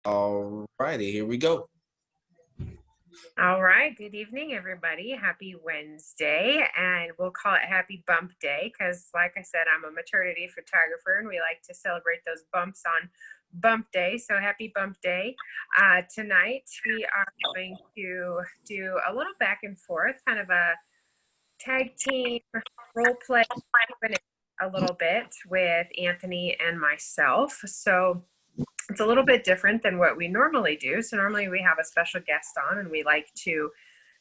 All righty, here we go. All right. Good evening, everybody. Happy Wednesday. And we'll call it Happy Bump Day because, like I said, I'm a maternity photographer and we like to celebrate those bumps on Bump Day. So happy Bump Day. Tonight, we are going to do a little back and forth, kind of a tag team role play a little bit with Anthony and myself. So it's a little bit different than what we normally do. So normally we have a special guest on and we like to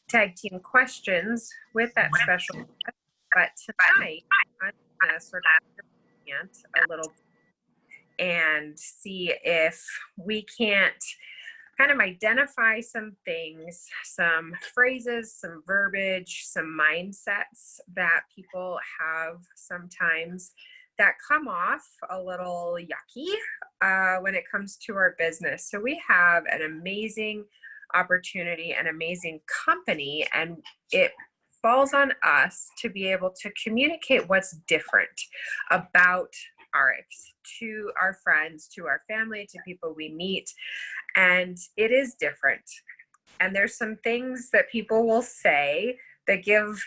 tag team questions with that special guest. But tonight, I'm going to sort of a little and see if we can't kind of identify some things, some phrases, some verbiage, some mindsets that people have sometimes that come off a little yucky when it comes to our business. So we have an amazing opportunity, an amazing company, and it falls on us to be able to communicate what's different about RX to our friends, to our family, to people we meet. And it is different. And there's some things that people will say that give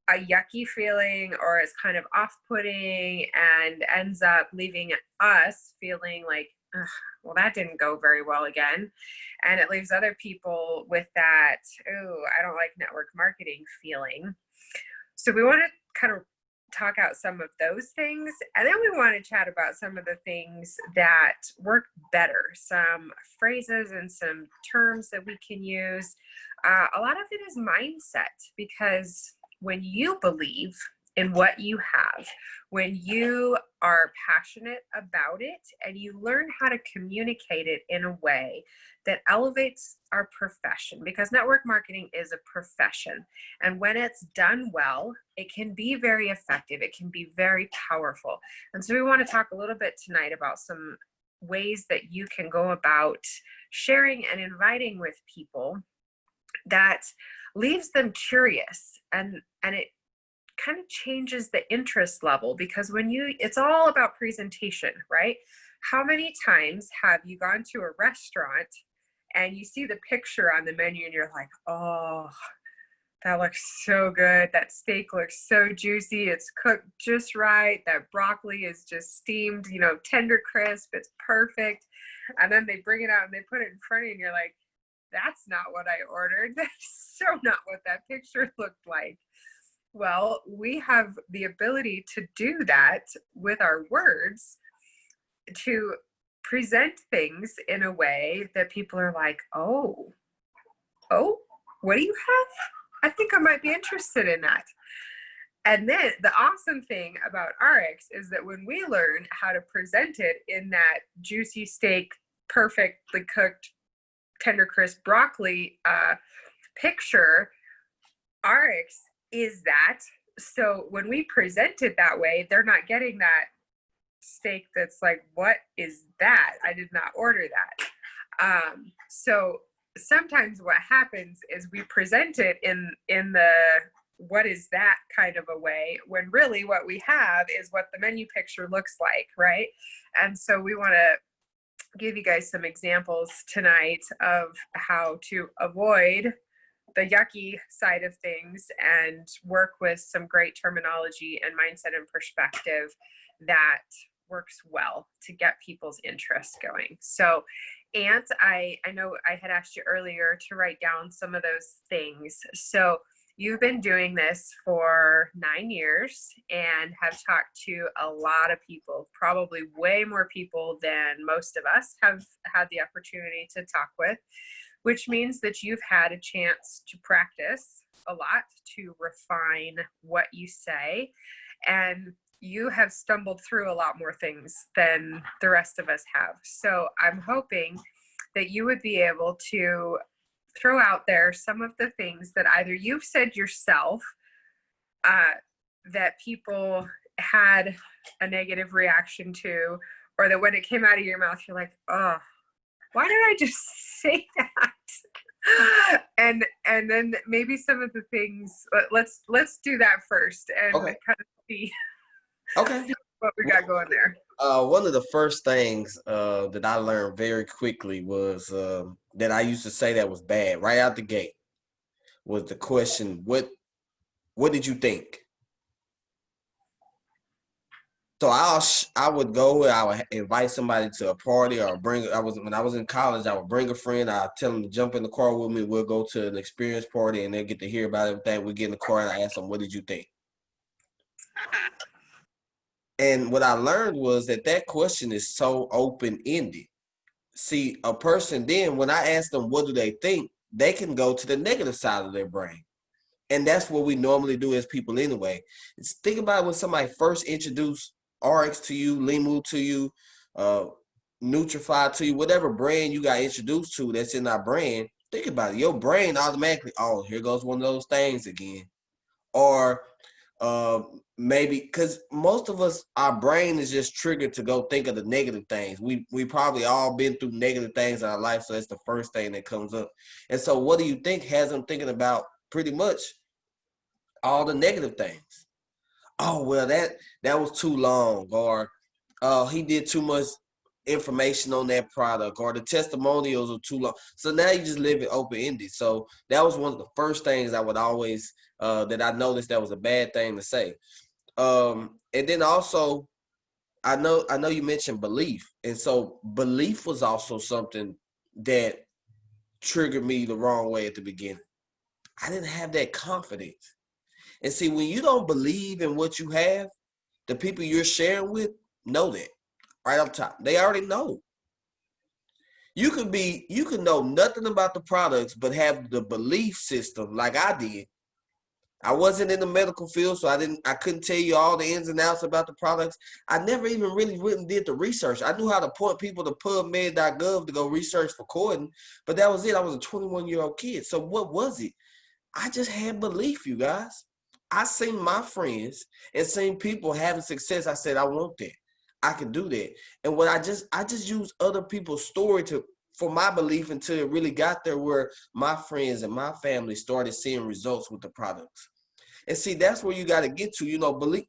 a yucky feeling or is kind of off-putting and ends up leaving us feeling like, well, that didn't go very well again. And it leaves other people with that, oh, I don't like network marketing feeling. So we want to kind of talk out some of those things. And then we want to chat about some of the things that work better, some phrases and some terms that we can use. A lot of it is mindset, because when you believe in what you have, when you are passionate about it and you learn how to communicate it in a way that elevates our profession, because network marketing is a profession. And when it's done well, it can be very effective. It can be very powerful. And so we want to talk a little bit tonight about some ways that you can go about sharing and inviting with people that leaves them curious, and it kind of changes the interest level, because it's all about presentation, right? How many times have you gone to a restaurant and you see the picture on the menu and you're like, oh, that looks so good. That steak looks so juicy. It's cooked just right. That broccoli is just steamed, tender crisp. It's perfect. And then they bring it out and they put it in front of you and you're like, that's not what I ordered. That's so not what that picture looked like. Well, we have the ability to do that with our words, to present things in a way that people are like, oh, what do you have? I think I might be interested in that. And then the awesome thing about RX is that when we learn how to present it in that juicy steak, perfectly cooked, tender crisp broccoli picture, RX is that. So when we present it that way, they're not getting that steak that's like, what is that? I did not order that. So sometimes what happens is we present it in the what is that kind of a way, when really what we have is what the menu picture looks like, right? And so we want to give you guys some examples tonight of how to avoid the yucky side of things and work with some great terminology and mindset and perspective that works well to get people's interest going. So, Ant, I know I had asked you earlier to write down some of those things. So you've been doing this for 9 years and have talked to a lot of people, probably way more people than most of us have had the opportunity to talk with, which means that you've had a chance to practice a lot, to refine what you say, and you have stumbled through a lot more things than the rest of us have. So I'm hoping that you would be able to throw out there some of the things that either you've said yourself that people had a negative reaction to, or that when it came out of your mouth, you're like, oh, why did I just say that? And then maybe some of the things, let's do that first and Okay. kind of see Okay. what we got going there. One of the first things that I learned very quickly was that I used to say that was bad right out the gate was the question, what did you think? So I would go, I would invite somebody to a party or when I was in college, I would bring a friend, I'd tell them to jump in the car with me, we'll go to an experience party and they'll get to hear about everything. We get in the car and I ask them, what did you think? And what I learned was that question is so open-ended. See, a person then, when I ask them what do they think, they can go to the negative side of their brain. And that's what we normally do as people anyway. Think about when somebody first introduced RX to you, Limu to you, uh, Nutrify to you, whatever brand you got introduced to that's in our brand. Think about it. Your brain automatically, oh, here goes one of those things again. Or uh, maybe because most of us, our brain is just triggered to go think of the negative things. We probably all been through negative things in our life, so that's the first thing that comes up. And so, what do you think has them thinking about pretty much all the negative things? Oh well, that was too long, or he did too much information on that product, or the testimonials are too long. So now you just live it open ended. So that was one of the first things I would always that I noticed that was a bad thing to say. And then also I know you mentioned belief, and so belief was also something that triggered me the wrong way at the beginning. I didn't have that confidence. And see, when you don't believe in what you have, the people you're sharing with know that right up top. They already know. You can know nothing about the products, but have the belief system like I did. I wasn't in the medical field, so I couldn't tell you all the ins and outs about the products. I never even really went and did the research. I knew how to point people to PubMed.gov to go research for coding, but that was it. I was a 21-year-old kid. So what was it? I just had belief, you guys. I seen my friends and seen people having success. I said, I want that. I can do that. And what I just used other people's story for my belief until it really got there where my friends and my family started seeing results with the products. And see, that's where you got to get to, believe.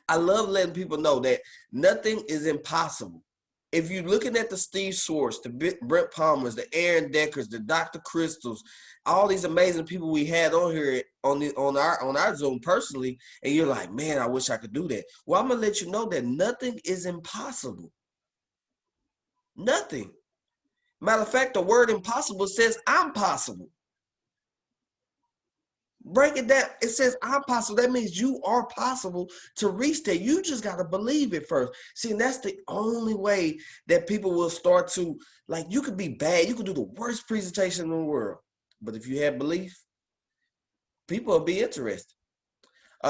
I love letting people know that nothing is impossible. If you're looking at the Steve Swartz, the Brent Palmers, the Aaron Deckers, the Dr. Crystals, all these amazing people we had on here on our Zoom personally, and you're like, man, I wish I could do that. Well, I'm gonna let you know that nothing is impossible. Nothing. Matter of fact, the word impossible says I'm possible. Break it down. It says I'm possible. That means you are possible to reach that. You just got to believe it first. See, and that's the only way that people will start to, like, you could be bad. You could do the worst presentation in the world. But if you have belief, people will be interested.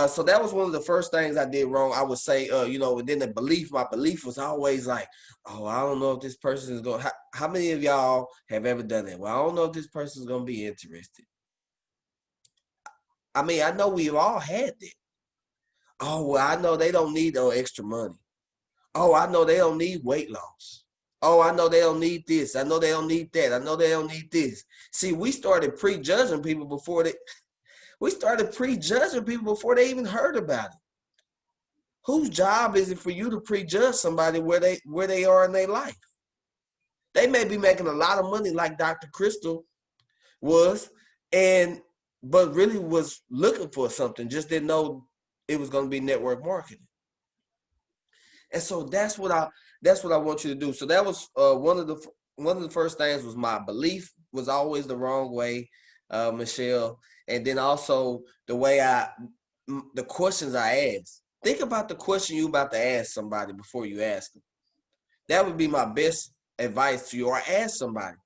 So that was one of the first things I did wrong. I would say, and then my belief was always like, oh, I don't know if this person is going to, how many of y'all have ever done that? Well, I don't know if this person is going to be interested. I mean, I know we've all had that. Oh, well, I know they don't need no extra money. Oh, I know they don't need weight loss. Oh, I know they don't need this. I know they don't need that. I know they don't need this. See, we started prejudging people before they even heard about it. Whose job is it for you to prejudge somebody where they are in their life? They may be making a lot of money like Dr. Crystal was, but really was looking for something, just didn't know it was going to be network marketing. And so that's what I want you to do. So that was one of the first things was my belief was always the wrong way, Michelle. And then also the questions I ask. Think about the question you about to ask somebody before you ask them. That would be my best advice to you, or ask somebody,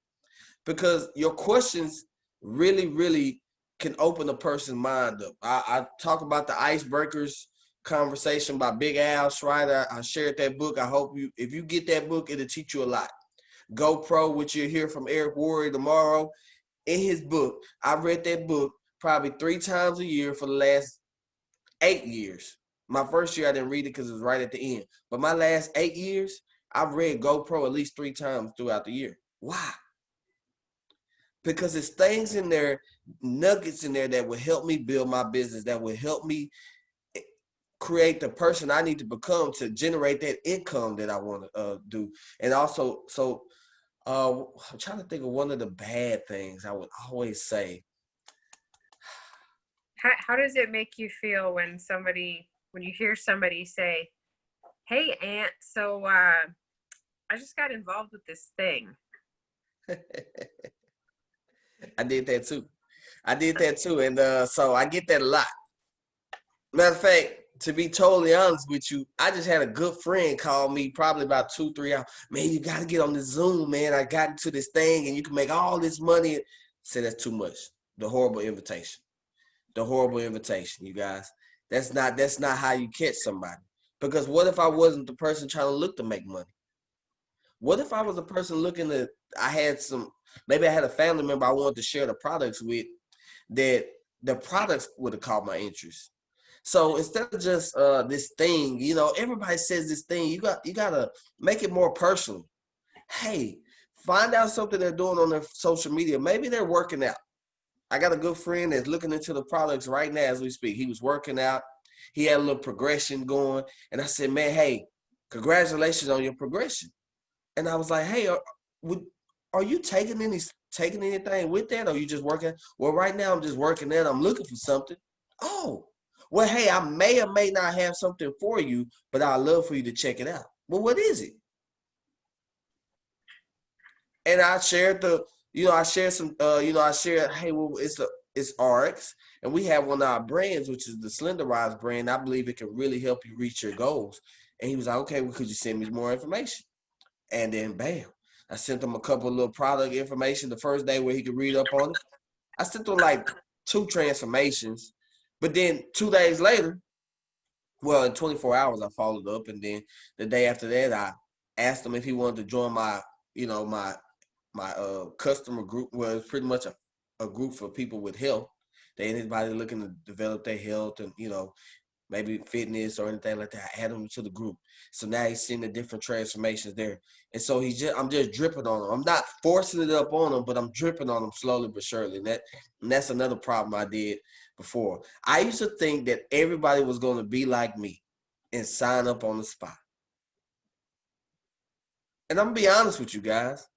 because your questions really, really can open a person's mind up. I talk about the icebreakers conversation by Big Al Schreider. I shared that book. I hope if you get that book, it'll teach you a lot. GoPro, which you'll hear from Eric Worre tomorrow. In his book, I read that book probably 3 times a year for the last 8 years. My first year, I didn't read it because it was right at the end. But my last 8 years, I've read GoPro at least 3 times throughout the year. Why? Because it's things in there, nuggets in there that will help me build my business, that will help me create the person I need to become to generate that income that I want to do. And also, so I'm trying to think of one of the bad things I would always say. How does it make you feel when you hear somebody say, "Hey, Aunt, so I just got involved with this thing." I did that too. And so I get that a lot. Matter of fact, to be totally honest with you, I just had a good friend call me probably about 2-3 hours. Man, you got to get on the Zoom, man. I got into this thing and you can make all this money. I said, that's too much. The horrible invitation. The horrible invitation, you guys. That's not how you catch somebody. Because what if I wasn't the person trying to look to make money? What if I was a person looking to, maybe I had a family member I wanted to share the products with, that the products would have caught my interest. So instead of just this thing, everybody says this thing, you gotta make it more personal. Hey, find out something they're doing on their social media. Maybe they're working out. I got a good friend that's looking into the products right now as we speak. He was working out. He had a little progression going. And I said, man, hey, congratulations on your progression. And I was like, hey, are you taking anything with that? Or are you just working? Well, right now I'm just working out. I'm looking for something. Oh, well, hey, I may or may not have something for you, but I'd love for you to check it out. Well, what is it? And I shared hey, well, it's RX, and we have one of our brands, which is the Slenderized brand. I believe it can really help you reach your goals. And he was like, okay, well, could you send me more information? And then bam, I sent him a couple of little product information the first day where he could read up on it. I sent him like 2 transformations, but then 2 days later, well, in 24 hours, I followed up, and then the day after that, I asked him if he wanted to join my customer group. Well, it's pretty much a group for people with health. Anybody looking to develop their health and maybe fitness or anything like that. I add them to the group. So now he's seeing the different transformations there. And so I'm just dripping on him. I'm not forcing it up on him, but I'm dripping on him slowly but surely. And that's another problem I did before. I used to think that everybody was going to be like me and sign up on the spot. And I'm going to be honest with you guys.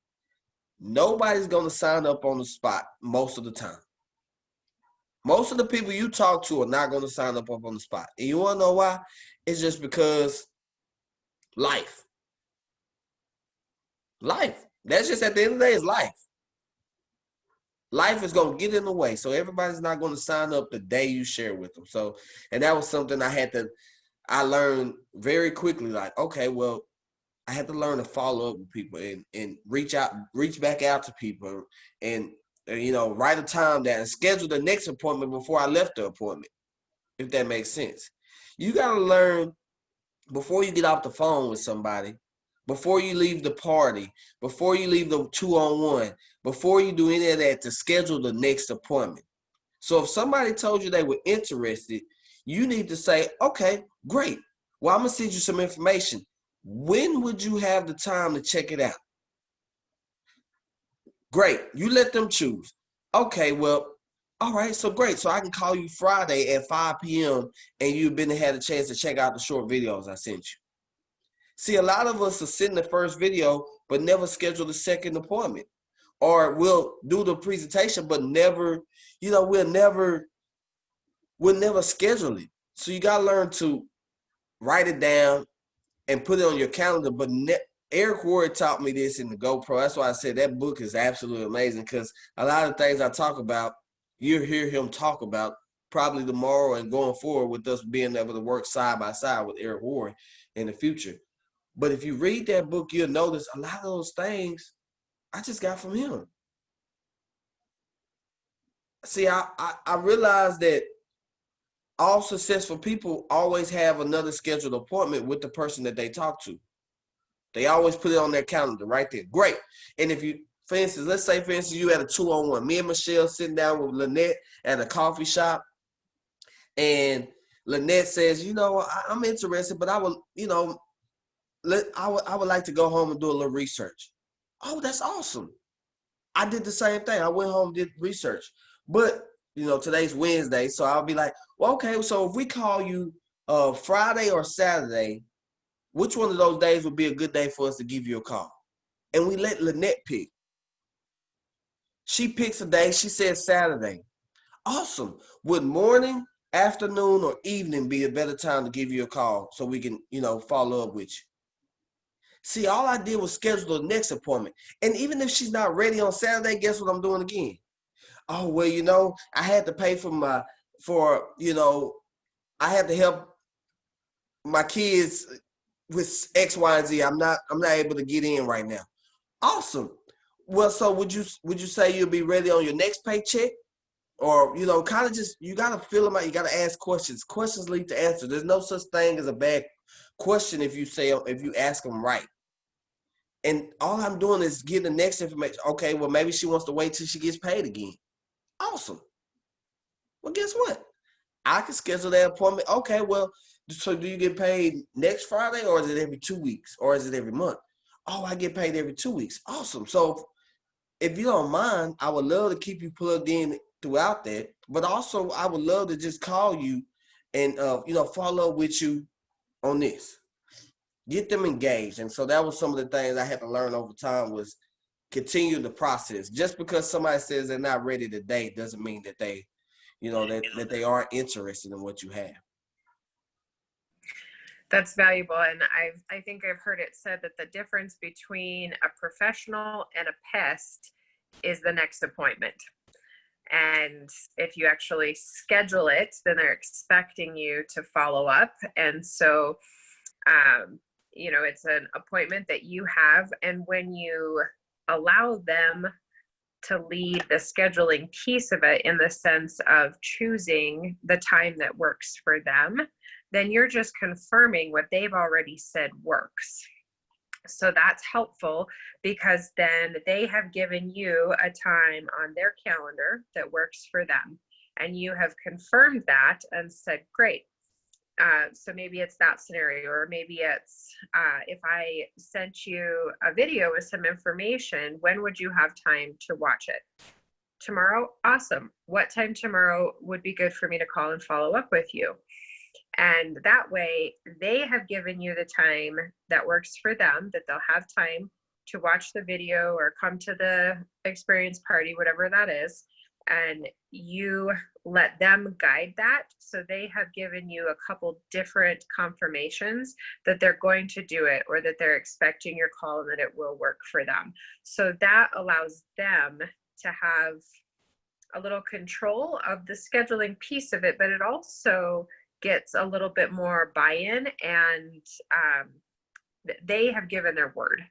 Nobody's going to sign up on the spot most of the time. Most of the people you talk to are not going to sign up on the spot. And you want to know why? It's just because life. Life. That's just at the end of the day, it's life. Life is going to get in the way. So everybody's not going to sign up the day you share with them. So, and that was something I learned very quickly. Like, okay, well, I had to learn to follow up with people and reach back out to people and write a time down and schedule the next appointment before I left the appointment, if that makes sense. You got to learn before you get off the phone with somebody, before you leave the party, before you leave the 2-on-1, before you do any of that, to schedule the next appointment. So if somebody told you they were interested, you need to say, okay, great. Well, I'm going to send you some information. When would you have the time to check it out? Great. You let them choose. Okay, well, all right, so great. So I can call you Friday at 5 p.m. and you've had a chance to check out the short videos I sent you. See, a lot of us will send the first video, but never schedule the second appointment. Or we'll do the presentation, but never, we'll never schedule it. So you got to learn to write it down and put it on your calendar. But Eric Ward taught me this in the GoPro. That's why I said that book is absolutely amazing, because a lot of things I talk about, you'll hear him talk about probably tomorrow and going forward with us being able to work side by side with Eric Ward in the future. But if you read that book, you'll notice a lot of those things I just got from him. See, I realized that all successful people always have another scheduled appointment with the person that they talk to. They always put it on their calendar right there. Great. And if you, for instance, let's say, for instance, you had a 2-on-1. Me and Michelle sitting down with Lynette at a coffee shop. And Lynette says, I'm interested, but I would like to go home and do a little research. Oh, that's awesome. I did the same thing. I went home and did research. But, today's Wednesday, so I'll be like, well, okay, so if we call you Friday or Saturday, which one of those days would be a good day for us to give you a call? And we let Lynette pick. She picks a day. She says Saturday. Awesome. Would morning, afternoon, or evening be a better time to give you a call so we can, follow up with you? See, all I did was schedule the next appointment. And even if she's not ready on Saturday, guess what I'm doing again? Oh, well, I had to pay I had to help my kids with X, Y, and Z. I'm not able to get in right now. Awesome. Well, so would you say you'll be ready on your next paycheck? Or, kind of just, you got to fill them out. You got to ask questions. Questions lead to answers. There's no such thing as a bad question if you ask them right. And all I'm doing is getting the next information. Okay, well, maybe she wants to wait till she gets paid again. Awesome. Well, guess what? I can schedule that appointment. Okay, well, so do you get paid next Friday, or is it every 2 weeks, or is it every month? Oh, I get paid every 2 weeks. Awesome. So if you don't mind, I would love to keep you plugged in throughout that. But also, I would love to just call you and, follow up with you on this. Get them engaged. And so that was some of the things I had to learn over time was continue the process. Just because somebody says they're not ready today doesn't mean that they, that they aren't interested in what you have. That's valuable. And I think I've heard it said that the difference between a professional and a pest is the next appointment. And if you actually schedule it, then they're expecting you to follow up. And so, it's an appointment that you have. And when you allow them to lead the scheduling piece of it in the sense of choosing the time that works for them, then you're just confirming what they've already said works. So that's helpful because then they have given you a time on their calendar that works for them. And you have confirmed that and said, great. So maybe it's that scenario, or maybe it's if I sent you a video with some information, when would you have time to watch it? Tomorrow? Awesome. What time tomorrow would be good for me to call and follow up with you? And that way they have given you the time that works for them, that they'll have time to watch the video or come to the experience party, whatever that is. And you let them guide that. So they have given you a couple different confirmations that they're going to do it, or that they're expecting your call and that it will work for them. So that allows them to have a little control of the scheduling piece of it, but it also gets a little bit more buy-in, and they have given their word.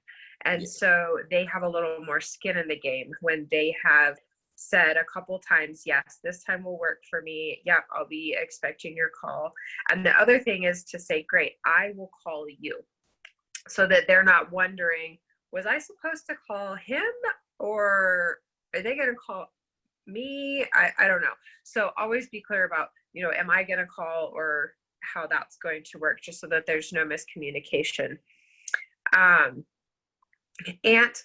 And so they have a little more skin in the game when they have said a couple times, yes, this time will work for me. Yep, I'll be expecting your call. And the other thing is to say, great, I will call you, so that they're not wondering, was I supposed to call him, or are they going to call me? I don't know. So always be clear about, am I going to call, or how that's going to work, just so that there's no miscommunication. And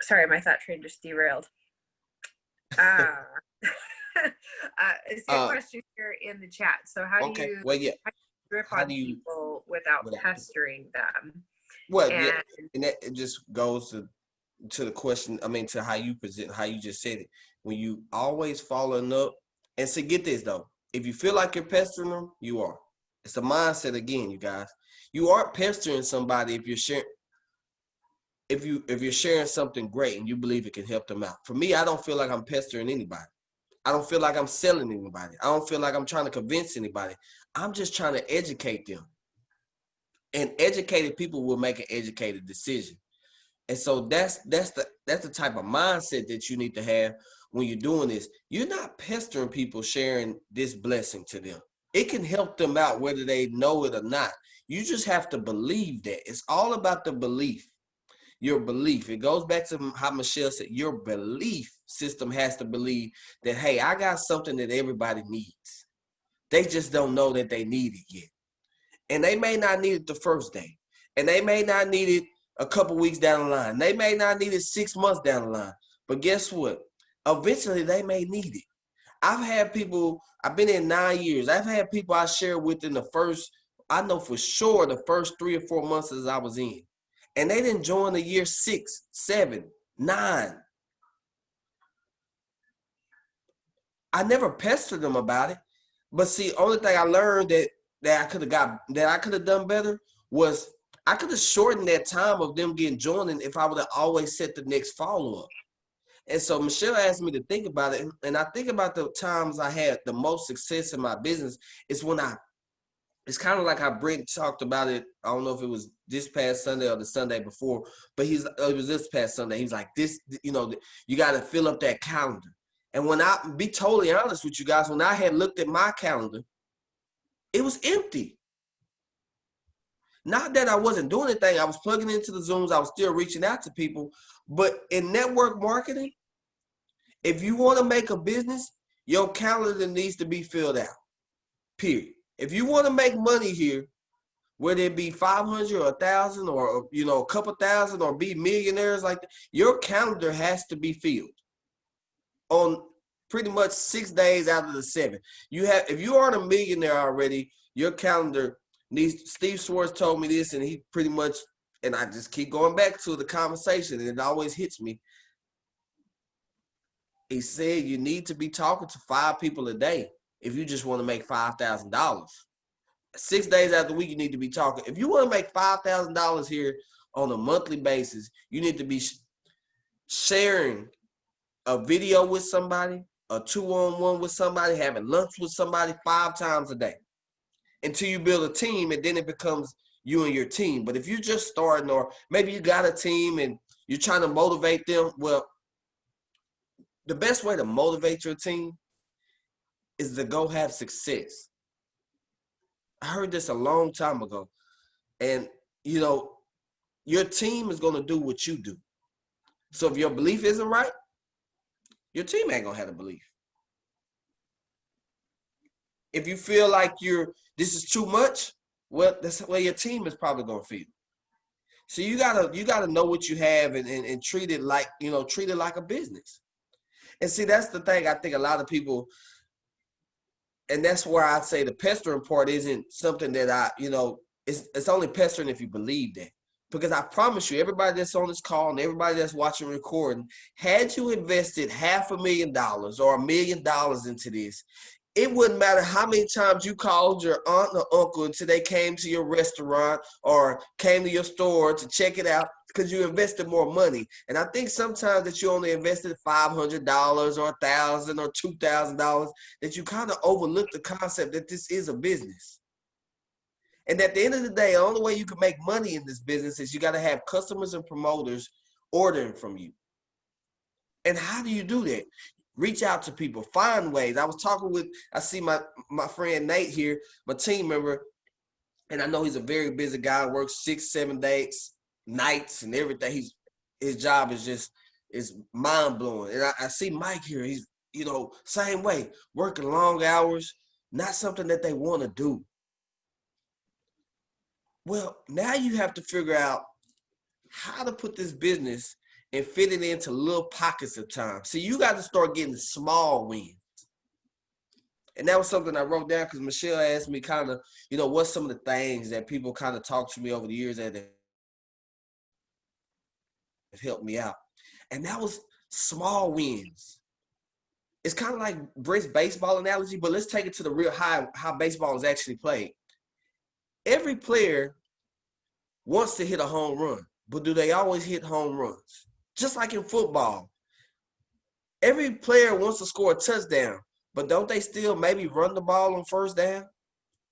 sorry, my thought train just derailed. I see a question here in the chat. So how do you grip on people without pestering them? Well, and that it just goes to the question, to how you present, how you just said it. When you always following up, and so get this though, if you feel like you're pestering them, you are. It's a mindset again, you guys. You aren't pestering somebody if you're sharing. If you're sharing something great and you believe it can help them out. For me, I don't feel like I'm pestering anybody. I don't feel like I'm selling anybody. I don't feel like I'm trying to convince anybody. I'm just trying to educate them. And educated people will make an educated decision. And so that's the type of mindset that you need to have when you're doing this. You're not pestering people sharing this blessing to them. It can help them out whether they know it or not. You just have to believe that. It's all about the belief. Your belief. It goes back to how Michelle said, your belief system has to believe that, hey, I got something that everybody needs. They just don't know that they need it yet. And they may not need it the first day. And they may not need it a couple weeks down the line. They may not need it 6 months down the line. But guess what? Eventually, they may need it. I've had people, I've been in 9 years. I've had people I shared with in the first, I know for sure the first 3 or 4 months as I was in. And they didn't join the year 6, 7, 9. I never pestered them about it. But see, only thing I learned that I could have done better was I could have shortened that time of them getting joining if I would have always set the next follow-up. And so Michelle asked me to think about it. And I think about the times I had the most success in my business is when it's kind of like how Brent talked about it. I don't know if it was this past Sunday or the Sunday before, but it was this past Sunday. He's like, you got to fill up that calendar. And when I be totally honest with you guys, when I had looked at my calendar, it was empty. Not that I wasn't doing anything. I was plugging into the Zooms. I was still reaching out to people. But in network marketing, if you want to make a business, your calendar needs to be filled out, period. If you want to make money here, whether it be 500 or 1,000 or, a couple thousand or be millionaires like that, your calendar has to be filled on pretty much 6 days out of the 7. If you aren't a millionaire already, your calendar needs, Steve Schwartz told me this, and he pretty much, and I just keep going back to the conversation, and it always hits me. He said you need to be talking to 5 people a day if you just want to make $5,000. 6 days out of the week, you need to be talking. If you want to make $5,000 here on a monthly basis, you need to be sharing a video with somebody, a 2-on-1 with somebody, having lunch with somebody 5 times a day until you build a team, and then it becomes you and your team. But if you're just starting, or maybe you got a team and you're trying to motivate them, well, the best way to motivate your team is to go have success. I heard this a long time ago. And, your team is going to do what you do. So if your belief isn't right, your team ain't going to have the belief. If you feel like this is too much, well, that's the way your team is probably going to feel. So you gotta know what you have and treat it like a business. And see, that's the thing. I think a lot of people, and that's where I'd say the pestering part isn't something that it's only pestering if you believe that. Because I promise you, everybody that's on this call and everybody that's watching recording, had you invested $500,000 or $1 million into this, it wouldn't matter how many times you called your aunt or uncle until they came to your restaurant or came to your store to check it out, because you invested more money. And I think sometimes that you only invested $500 or $1,000 or $2,000, that you kind of overlook the concept that this is a business. And at the end of the day, the only way you can make money in this business is you got to have customers and promoters ordering from you. And how do you do that? Reach out to people, find ways. I see my friend Nate here, my team member, and I know he's a very busy guy, works 6-7 days, nights and everything. His job is mind blowing. And I see Mike here. He's, same way, working long hours, not something that they want to do. Well, now you have to figure out how to put this business and fit it into little pockets of time. See, you got to start getting small wins. And that was something I wrote down because Michelle asked me kind of, what's some of the things that people kind of talk to me over the years that have helped me out. And that was small wins. It's kind of like Brent's baseball analogy, but let's take it to the real high, how baseball is actually played. Every player wants to hit a home run, but do they always hit home runs? Just like in football, every player wants to score a touchdown, but don't they still maybe run the ball on first down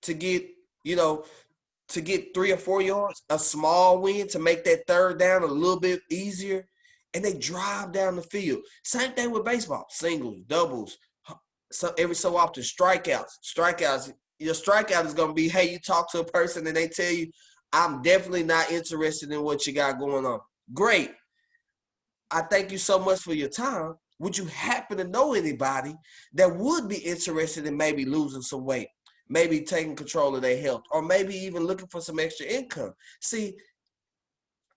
to get 3 or 4 yards, a small win to make that third down a little bit easier, and they drive down the field. Same thing with baseball, singles, doubles, every so often strikeouts. Your strikeout is going to be, hey, you talk to a person and they tell you, I'm definitely not interested in what you got going on. Great. I thank you so much for your time. Would you happen to know anybody that would be interested in maybe losing some weight, maybe taking control of their health, or maybe even looking for some extra income? See,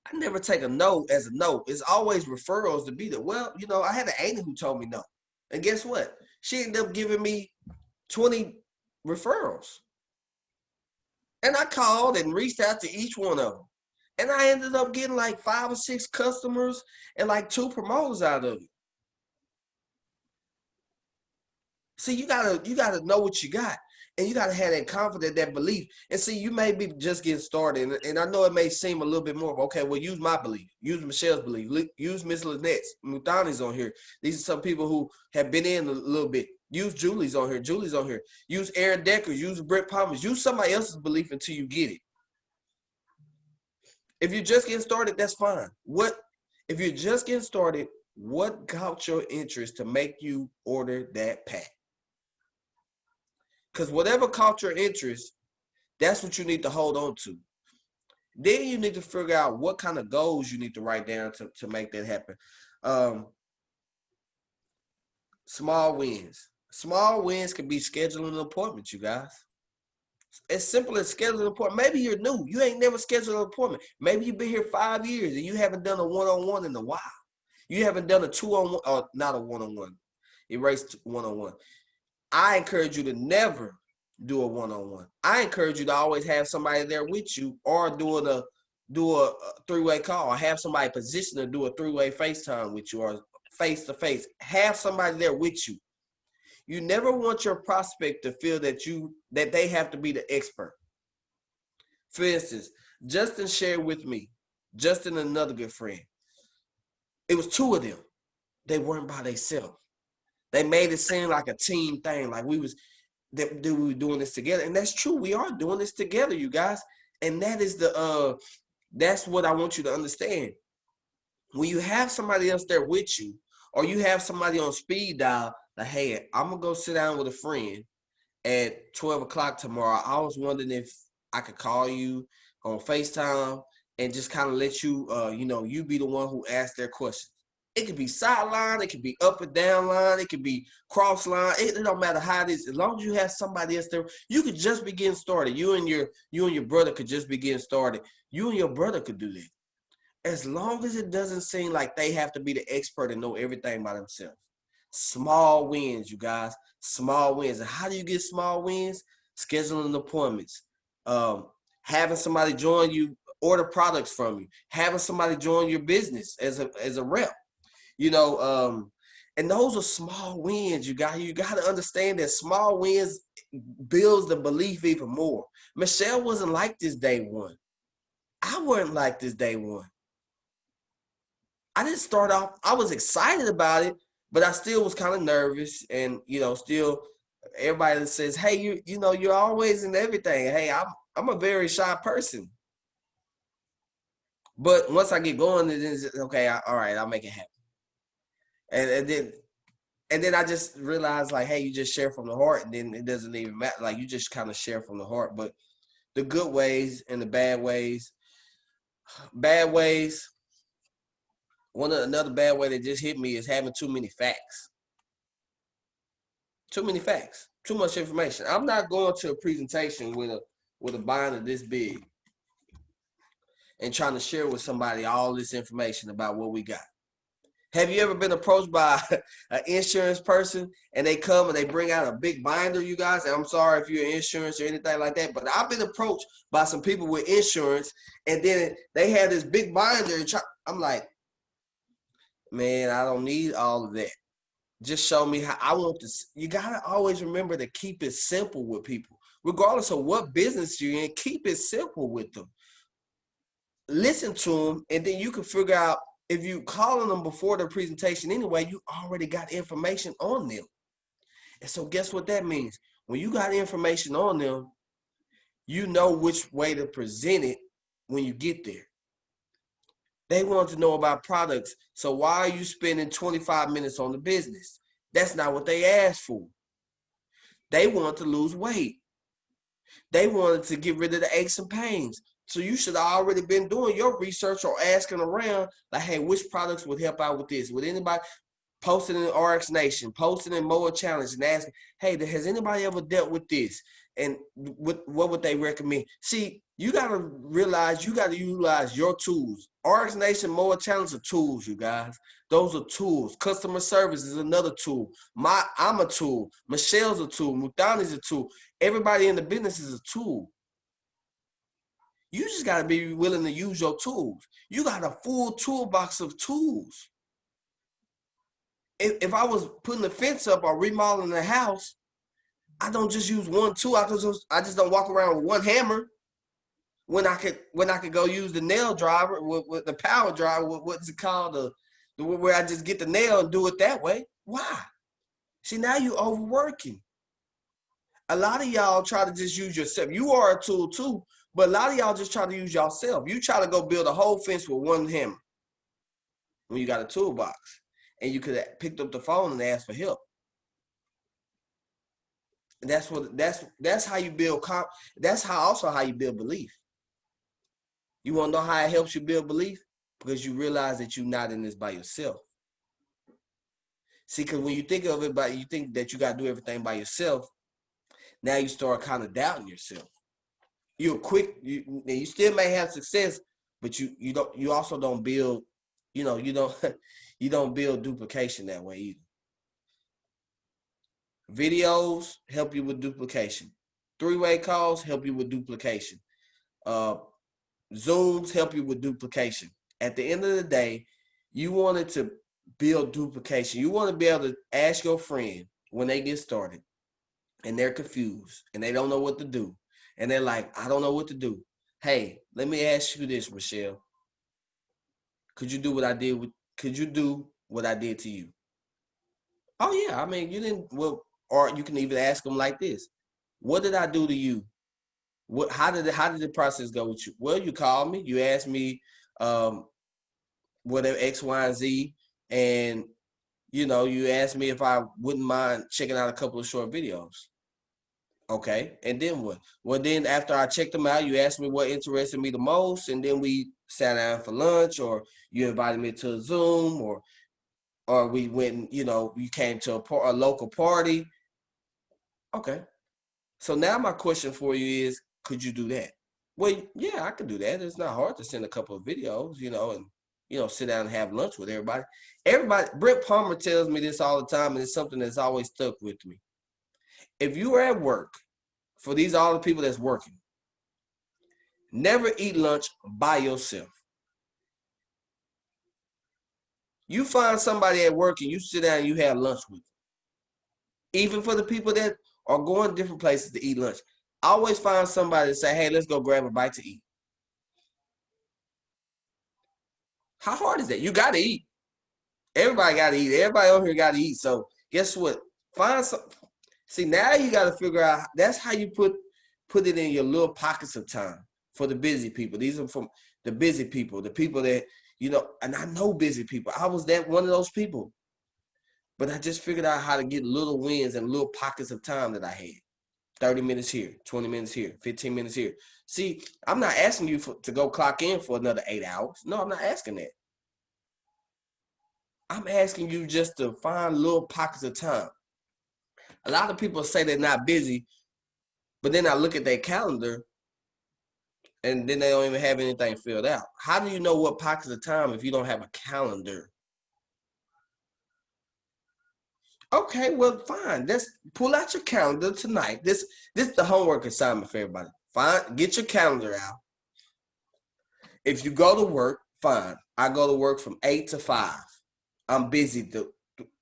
I never take a no as a no. It's always referrals to be there. Well, I had an agent who told me no. And guess what? She ended up giving me 20 referrals. And I called and reached out to each one of them. And I ended up getting like 5 or 6 customers and like 2 promoters out of it. See, you gotta know what you got. And you gotta have that confidence, that belief. And see, you may be just getting started. And I know it may seem a little bit more, okay, well, use my belief. Use Michelle's belief. Use Miss Lynette's. Muthani's on here. These are some people who have been in a little bit. Use Julie's on here. Julie's on here. Use Aaron Decker's. Use Brett Palmer's. Use somebody else's belief until you get it. If you're just getting started, that's fine. If you're just getting started, what caught your interest to make you order that pack? Because whatever caught your interest, that's what you need to hold on to. Then you need to figure out what kind of goals you need to write down to make that happen. Small wins. Small wins can be scheduling appointments, you guys. As simple as scheduling an appointment. Maybe you're new. You ain't never scheduled an appointment. Maybe you've been here 5 years and you haven't done a one-on-one in a while. You haven't done a two-on-one, or not a one-on-one. Erase one-on-one. I encourage you to never do a one-on-one. I encourage you to always have somebody there with you, or do a three-way call, or have somebody positioned to do a three-way FaceTime with you, or face-to-face. Have somebody there with you. You never want your prospect to feel that they have to be the expert. For instance, Justin shared with me, Justin and another good friend. It was 2 of them. They weren't by themselves. They made it seem like a team thing, like we were doing this together. And that's true. We are doing this together, you guys. And that is that's what I want you to understand. When you have somebody else there with you, or you have somebody on speed dial, like, hey, I'm going to go sit down with a friend at 12 o'clock tomorrow. I was wondering if I could call you on FaceTime and just kind of let you, you be the one who asks their questions. It could be sideline, it could be up and down line, it could be cross line. It don't matter how it is. As long as you have somebody else there, you could just be getting started. You and your brother could just be getting started. You and your brother could do that. As long as it doesn't seem like they have to be the expert and know everything by themselves. Small wins, you guys. Small wins. And how do you get small wins? Scheduling appointments. Having somebody join you, order products from you. Having somebody join your business as a rep. And those are small wins. You got to understand that small wins builds the belief even more. Michelle wasn't like this day one. I wasn't like this day one. I didn't start off, I was excited about it, but I still was kind of nervous, and still everybody that says, hey, you're always in everything. Hey, I'm a very shy person. But once I get going, it's okay, all right, I'll make it happen. And then I just realized, like, hey, you just share from the heart, and then it doesn't even matter. Like, you just kind of share from the heart. But the good ways and the bad ways, another bad way that just hit me is having too many facts. Too many facts. Too much information. I'm not going to a presentation with a binder this big and trying to share with somebody all this information about what we got. Have you ever been approached by an insurance person and they come and they bring out a big binder, you guys? And I'm sorry if you're insurance or anything like that, but I've been approached by some people with insurance, and then they have this big binder. And I'm like, man, I don't need all of that. Just show me how I want this. You got to always remember to keep it simple with people. Regardless of what business you're in, keep it simple with them. Listen to them, and then you can figure out, if you calling them before the presentation anyway, you already got information on them. And so guess what that means? When you got information on them, you know which way to present it when you get there. They want to know about products. So why are you spending 25 minutes on the business? That's not what they asked for. They want to lose weight. They wanted to get rid of the aches and pains. So you should have already been doing your research or asking around, like, hey, which products would help out with this? Would anybody? posting in RX Nation, posting in Moa Challenge, and asking, hey, has anybody ever dealt with this? And what would they recommend? See, you got to realize you got to utilize your tools. RX Nation, Moa Challenge are tools, you guys. Those are tools. Customer service is another tool. I'm a tool. Michelle's a tool. Mutani's a tool. Everybody in the business is a tool. You just got to be willing to use your tools. You got a full toolbox of tools. If I was putting a fence up or remodeling the house, I don't just use one tool. I just don't walk around with one hammer when I could go use the nail driver with the power driver. What's it called? Where I just get the nail and do it that way. Why? See, now you're overworking. A lot of y'all try to just use yourself. You are a tool too, but a lot of y'all just try to use yourself. You try to go build a whole fence with one hammer when you got a toolbox, and you could have picked up the phone and asked for help. And that's how you build that's also how you build belief. You want to know how it helps you build belief? Because you realize that you're not in this by yourself. See, because when you think of it, you think that you got to do everything by yourself. Now you start kind of doubting yourself. You still may have success, but you also don't build, you don't build duplication that way either. Videos help you with duplication. Three-way calls help you with duplication. Zooms help you with duplication. At the end of the day, you wanted to build duplication. You want to be able to ask your friend when they get started and they're confused and they don't know what to do. And they're like, I don't know what to do. Hey, let me ask you this, Michelle. Could you do what I did to you? Oh yeah, I mean, you didn't, well, or you can even ask them like this. What did I do to you? How did the process go with you? Well, you called me, you asked me whatever X, Y, and Z, and you asked me if I wouldn't mind checking out a couple of short videos. Okay, and then what? Well, then after I checked them out, you asked me what interested me the most, and then we sat down for lunch, or you invited me to a Zoom, or we went, you came to a local party. Okay. So now my question for you is, could you do that? Well, yeah, I could do that. It's not hard to send a couple of videos, and sit down and have lunch with everybody. Brent Palmer tells me this all the time, and it's something that's always stuck with me. If you are at work, for all the people that's working, never eat lunch by yourself. You find somebody at work and you sit down and you have lunch with them. Even for the people that are going different places to eat lunch, I always find somebody to say, hey, let's go grab a bite to eat. How hard is that? You got to eat. Everybody got to eat. Everybody over here got to eat. So guess what? Find some. See, now you got to figure out, that's how you put it in your little pockets of time for the busy people. These are from the busy people, the people that, and I know busy people. I was one of those people. But I just figured out how to get little wins and little pockets of time that I had. 30 minutes here, 20 minutes here, 15 minutes here. See, I'm not asking you to go clock in for another 8 hours. No, I'm not asking that. I'm asking you just to find little pockets of time. A lot of people say they're not busy, but then I look at their calendar and then they don't even have anything filled out. How do you know what pockets of time if you don't have a calendar? Okay, well, fine. Let's pull out your calendar tonight. This is the homework assignment for everybody. Fine, get your calendar out. If you go to work, fine. I go to work from 8 to 5. I'm busy.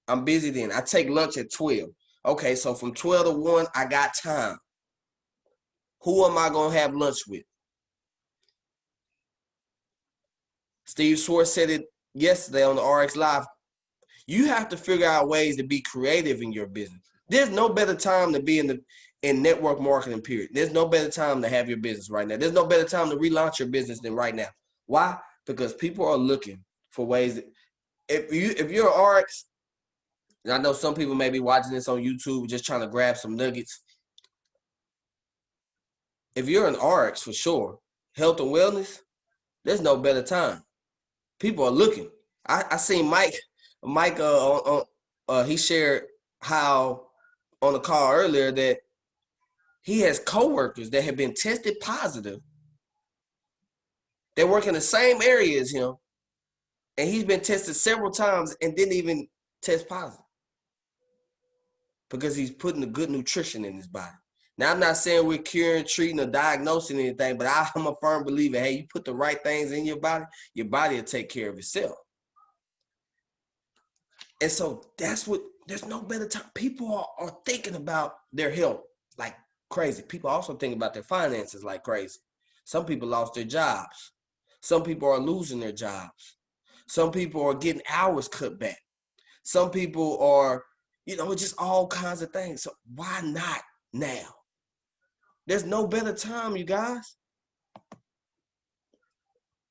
I'm busy then. I take lunch at 12. Okay, so from 12 to 1, I got time. Who am I going to have lunch with? Steve Schwartz said it yesterday on the RX Live. You have to figure out ways to be creative in your business. There's no better time to be in network marketing, period. There's no better time to have your business right now. There's no better time to relaunch your business than right now. Why? Because people are looking for ways that, if you're an RX, and I know some people may be watching this on YouTube just trying to grab some nuggets. If you're an RX for sure, health and wellness, there's no better time. People are looking. I seen Mike he shared how on the call earlier that he has coworkers that have been tested positive. They work in the same area as him, and he's been tested several times and didn't even test positive because he's putting the good nutrition in his body. Now, I'm not saying we're curing, treating, or diagnosing anything, but I'm a firm believer, hey, you put the right things in your body will take care of itself. And so that's what, there's no better time. People are thinking about their health like crazy. People also think about their finances like crazy. Some people lost their jobs. Some people are losing their jobs. Some people are getting hours cut back. Some people are, just all kinds of things. So why not now? There's no better time, you guys.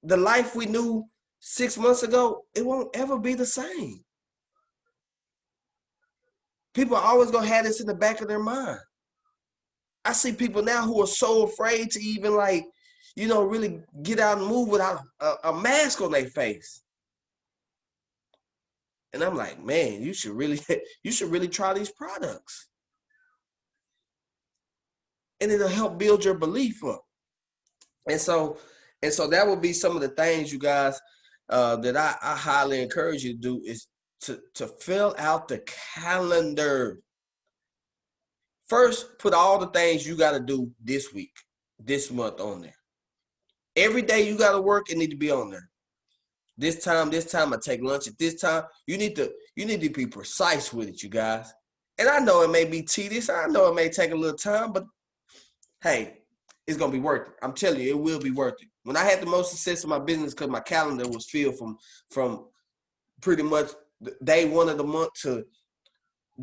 The life we knew 6 months ago, it won't ever be the same. People are always going to have this in the back of their mind. I see people now who are so afraid to even really get out and move without a mask on their face. And I'm like, man, you should really try these products. And it'll help build your belief up. And so that would be some of the things, you guys, that I highly encourage you to do is to fill out the calendar. First, put all the things you got to do this week, this month on there. Every day you got to work, it need to be on there. This time, I take lunch at this time. You need to be precise with it, you guys. And I know it may be tedious. I know it may take a little time, but hey, it's going to be worth it. I'm telling you, it will be worth it. When I had the most success in my business, because my calendar was filled from pretty much day 1 of the month to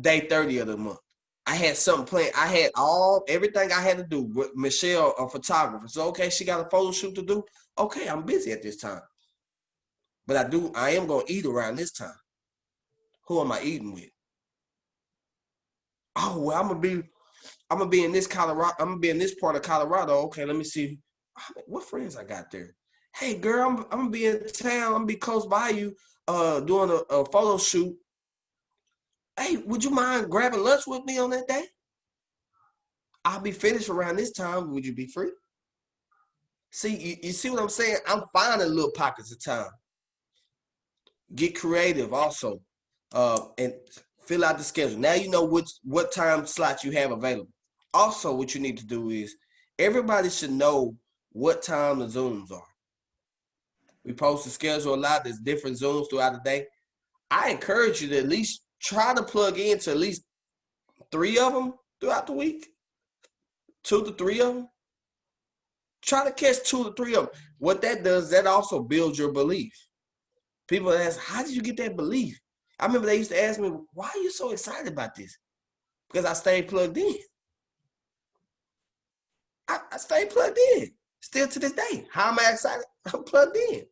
day 30 of the month. I had something planned. I had everything I had to do with Michelle, a photographer. So, okay, she got a photo shoot to do. Okay, I'm busy at this time. But I am going to eat around this time. Who am I eating with? Oh, well, I'm going to be in this Colorado. I'm going to be in this part of Colorado. Okay, let me see. What friends I got there? Hey, girl, I'm going to be in town. I'm going to be close by you doing a photo shoot. Hey, would you mind grabbing lunch with me on that day? I'll be finished around this time. Would you be free? See, you see what I'm saying? I'm finding little pockets of time. Get creative also, and fill out the schedule. Now you know what time slots you have available. Also, what you need to do is everybody should know what time the Zooms are. We post the schedule a lot. There's different Zooms throughout the day. I encourage you to at least try to plug into at least 3 of them throughout the week. 2 to 3 of them. Try to catch 2 to 3 of them. What that does, that also builds your belief. People ask, how did you get that belief? I remember they used to ask me, why are you so excited about this? Because I stayed plugged in. I stayed plugged in. Still to this day. How am I excited? I'm plugged in.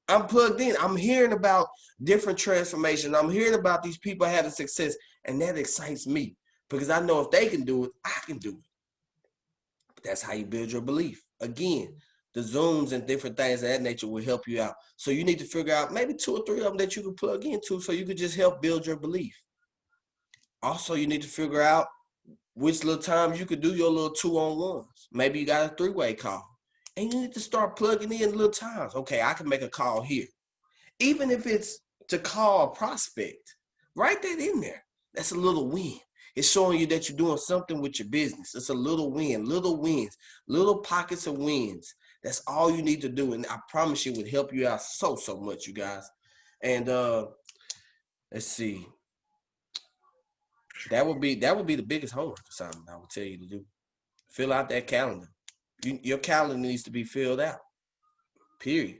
I'm plugged in. I'm hearing about different transformations. I'm hearing about these people having success, and that excites me because I know if they can do it, I can do it. But that's how you build your belief. Again, the Zooms and different things of that nature will help you out. So you need to figure out maybe 2 or 3 of them that you can plug into so you can just help build your belief. Also, you need to figure out which little times you could do your little 2-on-1s. Maybe you got a 3-way call. And you need to start plugging in little times. Okay, I can make a call here. Even if it's to call a prospect, write that in there. That's a little win. It's showing you that you're doing something with your business. It's a little win, little wins, little pockets of wins. That's all you need to do. And I promise you it would help you out so much, you guys. And let's see. That would be the biggest homework assignment I would tell you to do. Fill out that calendar. Your calendar needs to be filled out. Period.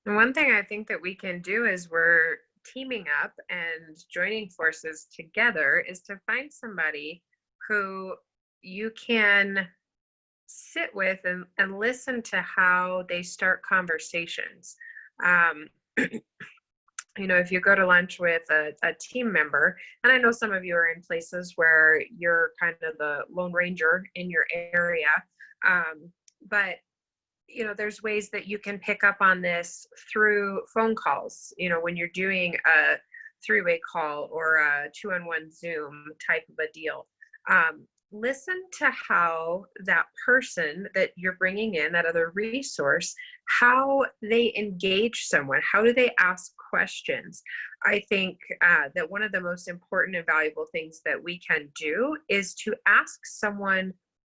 And one thing I think that we can do is we're teaming up and joining forces together is to find somebody who you can sit with and listen to how they start conversations. If you go to lunch with a team member, and I know some of you are in places where you're kind of the Lone Ranger in your area, but there's ways that you can pick up on this through phone calls, when you're doing a three-way call or a 2-on-1 Zoom type of a deal. Listen to how that person that you're bringing in, that other resource, how they engage someone. How do they ask questions? I think that one of the most important and valuable things that we can do is to ask someone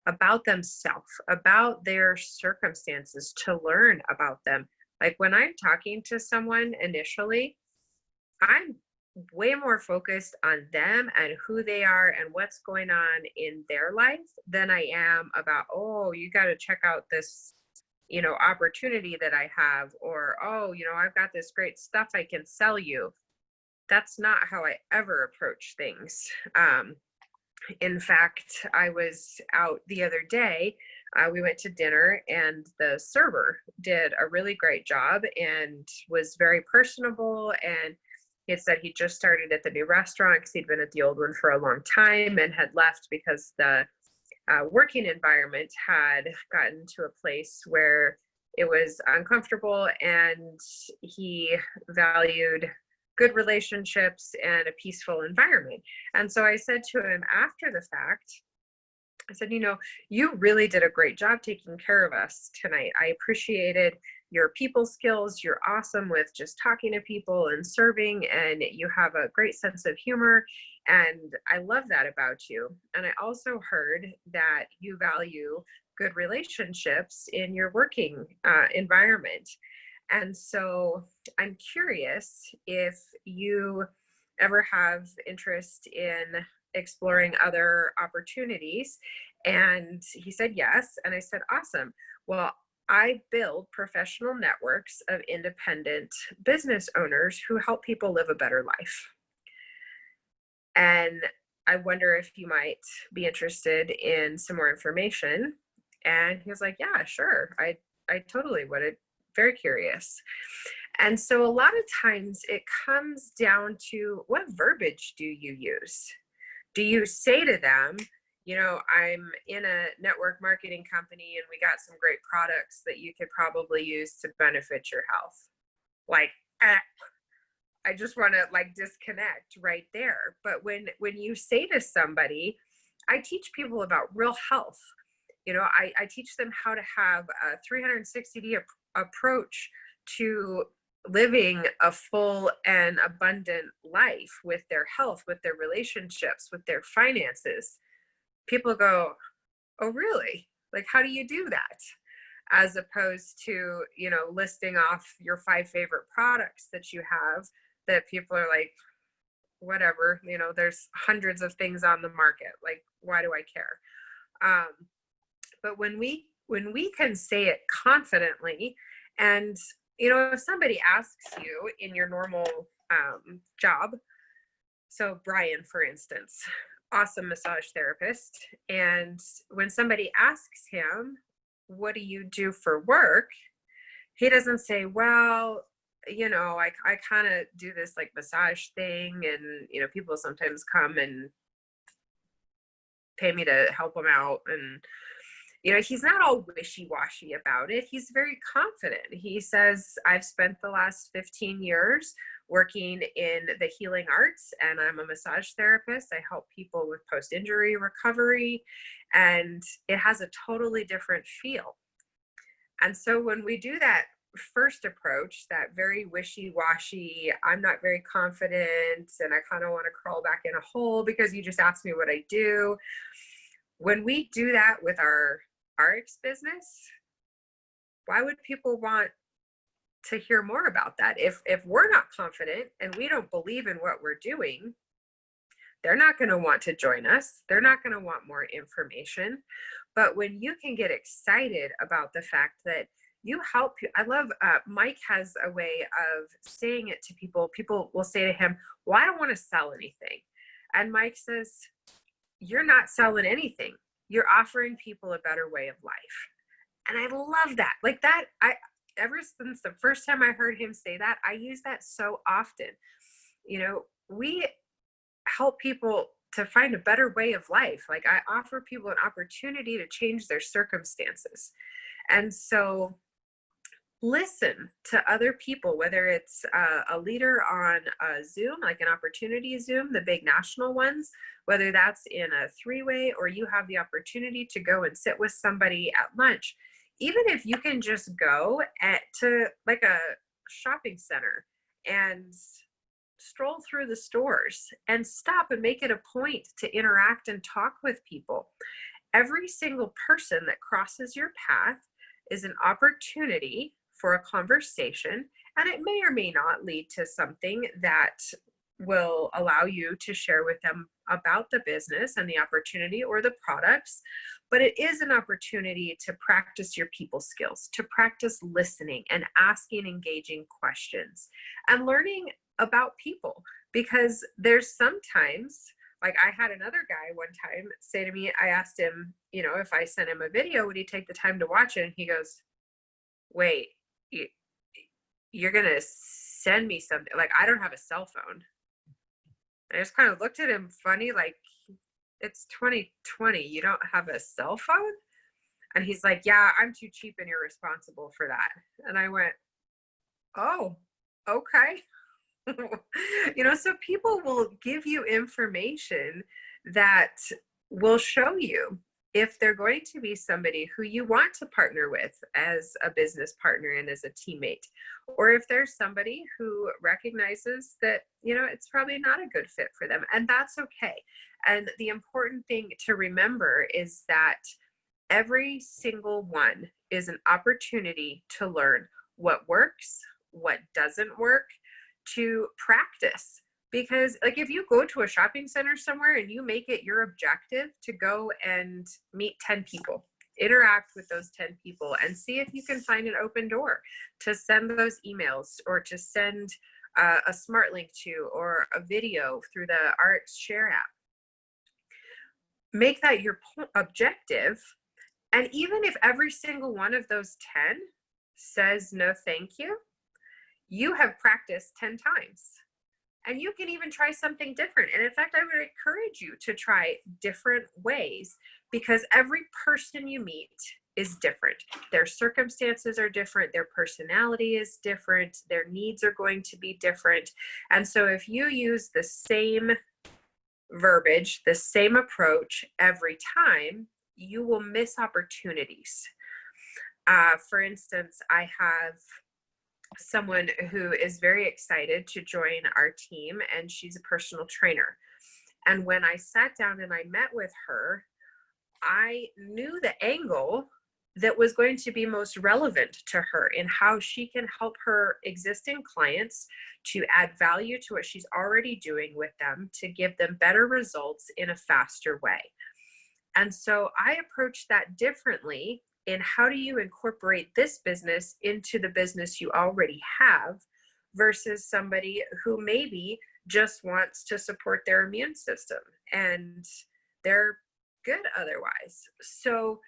about themselves, about their circumstances, to learn about them. Like when I'm talking to someone initially, I'm way more focused on them and who they are and what's going on in their life than I am about, oh, you got to check out this, opportunity that I have, or, oh, I've got this great stuff I can sell you. That's not how I ever approach things. In fact, I was out the other day. We went to dinner and the server did a really great job and was very personable. And he had said he just started at the new restaurant because he'd been at the old one for a long time and had left because the working environment had gotten to a place where it was uncomfortable, and he valued good relationships and a peaceful environment. And so I said to him after the fact, I said, you really did a great job taking care of us tonight. I appreciated your people skills. You're awesome with just talking to people and serving, and you have a great sense of humor. And I love that about you. And I also heard that you value good relationships in your working environment. And so I'm curious if you ever have interest in exploring other opportunities. And he said yes. And I said, awesome. Well, I build professional networks of independent business owners who help people live a better life. And I wonder if you might be interested in some more information. And he was like, yeah, sure. I totally would. Very curious. And so a lot of times it comes down to, what verbiage do you use? Do you say to them, I'm in a network marketing company and we got some great products that you could probably use to benefit your health? Like, I just want to disconnect right there. But when you say to somebody, I teach people about real health. I teach them how to have a 360-degree approach to living a full and abundant life with their health, with their relationships, with their finances. People go, oh, really? Like, how do you do that? As opposed to, listing off your 5 favorite products that you have, that people are like, whatever, there's hundreds of things on the market. Like, why do I care? But when we can say it confidently, and if somebody asks you in your normal job, so Brian, for instance, awesome massage therapist, and when somebody asks him, what do you do for work? He doesn't say, well, I kind of do this massage thing, and people sometimes come and pay me to help them out, and he's not all wishy-washy about it. He's very confident. He says, I've spent the last 15 years working in the healing arts, and I'm a massage therapist. I help people with post-injury recovery, and it has a totally different feel. And so when we do that first approach, that very wishy-washy, I'm not very confident, and I kind of want to crawl back in a hole because you just asked me what I do. When we do that with our RX business, why would people want to hear more about that? If we're not confident and we don't believe in what we're doing, they're not going to want to join us. They're not going to want more information. But when you can get excited about the fact that you help, I love, Mike has a way of saying it to people. People will say to him, well, I don't want to sell anything. And Mike says, you're not selling anything. You're offering people a better way of life. And I love that. Like that, ever since the first time I heard him say that, I use that so often. We help people to find a better way of life. Like, I offer people an opportunity to change their circumstances. And so listen to other people, whether it's a leader on a Zoom, like an opportunity Zoom, the big national ones, whether that's in a three-way or you have the opportunity to go and sit with somebody at lunch. Even if you can just go to like a shopping center and stroll through the stores and stop and make it a point to interact and talk with people. Every single person that crosses your path is an opportunity for a conversation, and it may or may not lead to something that will allow you to share with them about the business and the opportunity or the products, but it is an opportunity to practice your people skills, to practice listening and asking engaging questions and learning about people, because there's sometimes, like I had another guy one time say to me, I asked him, if I sent him a video, would he take the time to watch it? And he goes, wait, you're going to send me something? Like, I don't have a cell phone. I just kind of looked at him funny, like, it's 2020. You don't have a cell phone? And he's like, yeah, I'm too cheap and irresponsible for that. And I went, oh, okay. So people will give you information that will show you if they're going to be somebody who you want to partner with as a business partner and as a teammate, or if there's somebody who recognizes that, it's probably not a good fit for them, and that's okay. And the important thing to remember is that every single one is an opportunity to learn what works, what doesn't work, to practice. Because like if you go to a shopping center somewhere and you make it your objective to go and meet 10 people, interact with those 10 people and see if you can find an open door to send those emails or to send a smart link to, or a video through the RX Share app. Make that your objective. And even if every single one of those 10 says no thank you, you have practiced 10 times. And you can even try something different. And in fact, I would encourage you to try different ways, because every person you meet is different. Their circumstances are different. Their personality is different. Their needs are going to be different. And so if you use the same verbiage, the same approach every time, you will miss opportunities. For instance, I have someone who is very excited to join our team, and she's a personal trainer. And when I sat down and I met with her, I knew the angle that was going to be most relevant to her in how she can help her existing clients to add value to what she's already doing with them, to give them better results in a faster way. And so I approached that differently in how do you incorporate this business into the business you already have, versus somebody who maybe just wants to support their immune system and they're good otherwise. So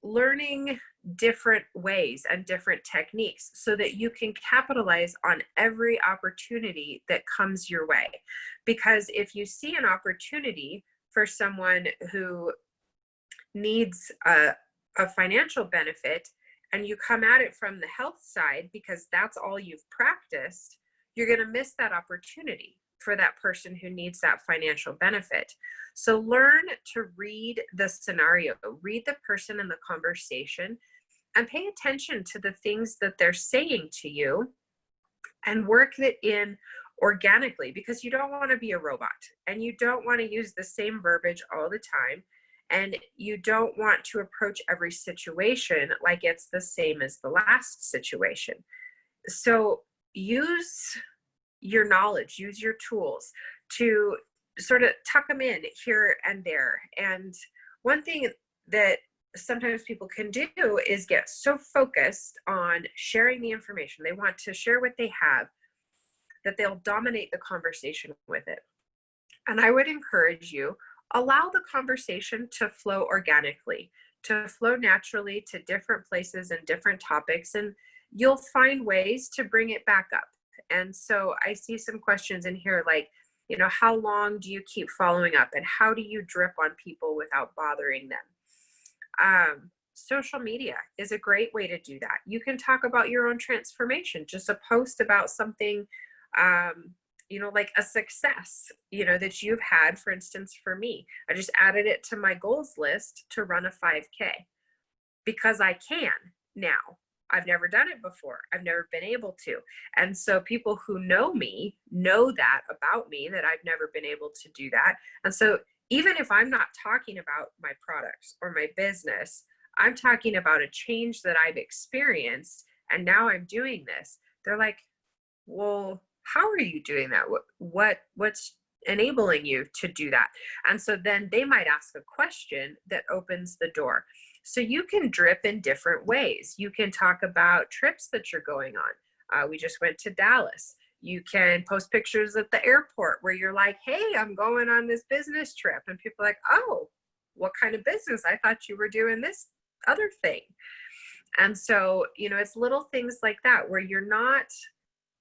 learning different ways and different techniques so that you can capitalize on every opportunity that comes your way. Because if you see an opportunity for someone who needs a financial benefit and you come at it from the health side because that's all you've practiced, you're going to miss that opportunity for that person who needs that financial benefit. So learn to read the scenario, read the person in the conversation, and pay attention to the things that they're saying to you and work it in organically, because you don't want to be a robot and you don't want to use the same verbiage all the time. And you don't want to approach every situation like it's the same as the last situation. So use your knowledge, use your tools to sort of tuck them in here and there. And one thing that sometimes people can do is get so focused on sharing the information, they want to share what they have, that they'll dominate the conversation with it. And I would encourage you, allow the conversation to flow organically, to flow naturally to different places and different topics, and you'll find ways to bring it back up. And so I see some questions in here like, how long do you keep following up, and how do you drip on people without bothering them? social media is a great way to do that. You can talk about your own transformation, just a post about something, like a success, that you've had. For instance, for me, I just added it to my goals list to run a 5K because I can now. I've never done it before. I've never been able to. And so people who know me know that about me, that I've never been able to do that. And so even if I'm not talking about my products or my business, I'm talking about a change that I've experienced, and now I'm doing this. They're like, well, how are you doing that? What's enabling you to do that? And so then they might ask a question that opens the door. So you can drip in different ways. You can talk about trips that you're going on. We just went to Dallas. You can post pictures at the airport where you're like, hey, I'm going on this business trip. And people are like, oh, what kind of business? I thought you were doing this other thing. And so, it's little things like that where you're not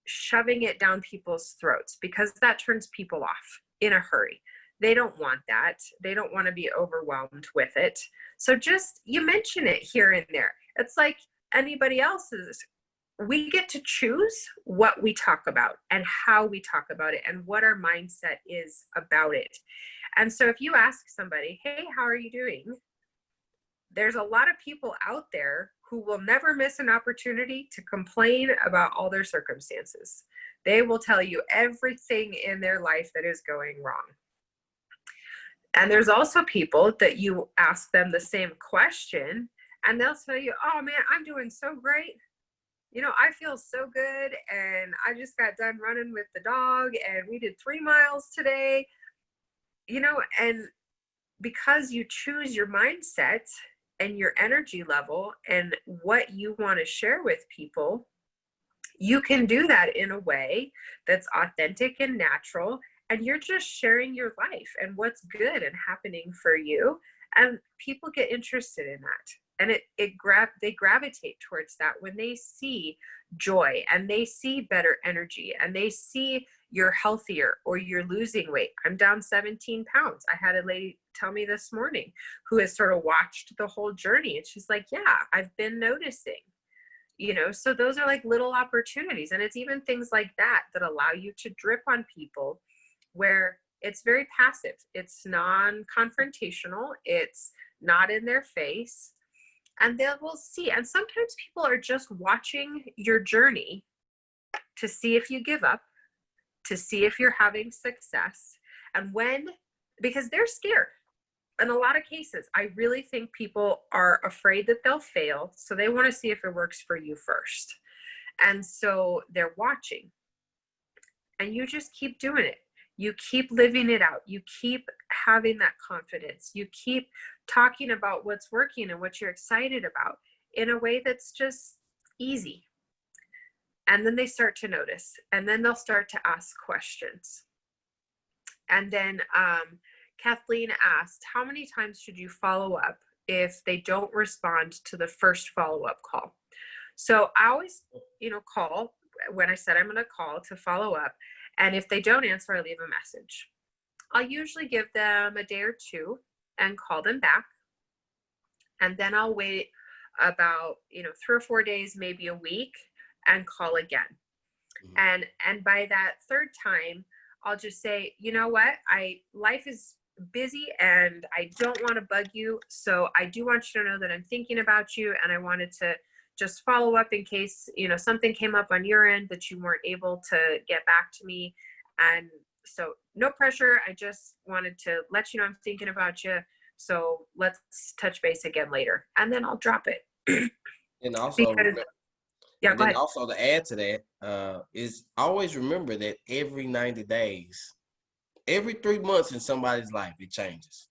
shoving it down people's throats, because that turns people off in a hurry. They don't want that. They don't want to be overwhelmed with it. So just, you mention it here and there. It's like anybody else's. We get to choose what we talk about and how we talk about it and what our mindset is about it. And so if you ask somebody, hey, how are you doing? There's a lot of people out there who will never miss an opportunity to complain about all their circumstances. They will tell you everything in their life that is going wrong. And there's also people that you ask them the same question and they'll tell you, oh man, I'm doing so great. I feel so good, and I just got done running with the dog and we did 3 miles today. And because you choose your mindset and your energy level and what you want to share with people, you can do that in a way that's authentic and natural. And you're just sharing your life and what's good and happening for you. And people get interested in that. And they gravitate towards that when they see joy and they see better energy and they see you're healthier or you're losing weight. I'm down 17 pounds. I had a lady tell me this morning who has sort of watched the whole journey. And she's like, yeah, I've been noticing. So those are like little opportunities. And it's even things like that allow you to drip on people where it's very passive. It's non-confrontational. It's not in their face. And they will see. And sometimes people are just watching your journey to see if you give up, to see if you're having success. And because they're scared. In a lot of cases, I really think people are afraid that they'll fail. So they want to see if it works for you first. And so they're watching. And you just keep doing it. You keep living it out. You keep having that confidence. You keep talking about what's working and what you're excited about in a way that's just easy. And then they start to notice, and then they'll start to ask questions. And then Kathleen asked, how many times should you follow up if they don't respond to the first follow-up call? So I always, call when I said I'm going to call to follow up. And if they don't answer, I leave a message. I'll usually give them a day or two and call them back. And then I'll wait about, 3 or 4 days, maybe a week, and call again. Mm-hmm. And by that third time, I'll just say, you know what? Life is busy and I don't want to bug you. So I do want you to know that I'm thinking about you, and I wanted to just follow up in case, something came up on your end that you weren't able to get back to me. And so no pressure. I just wanted to let you know I'm thinking about you. So let's touch base again later. And then I'll drop it. And also, go ahead. Also to add to that, is always remember that every 90 days, every 3 months in somebody's life, it changes.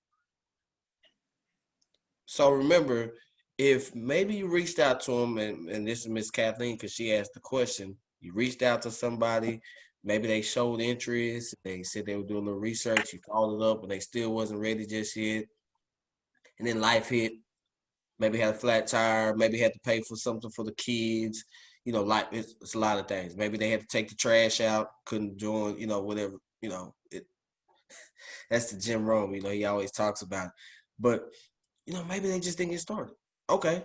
So remember, if maybe you reached out to them, and this is Miss Kathleen because she asked the question, you reached out to somebody, maybe they showed interest, they said they were doing a little research, you followed up, and they still wasn't ready just yet. And then life hit, maybe had a flat tire, maybe had to pay for something for the kids, like it's a lot of things. Maybe they had to take the trash out, couldn't join, whatever, that's the Jim Rome, he always talks about it. But, maybe they just didn't get started. Okay.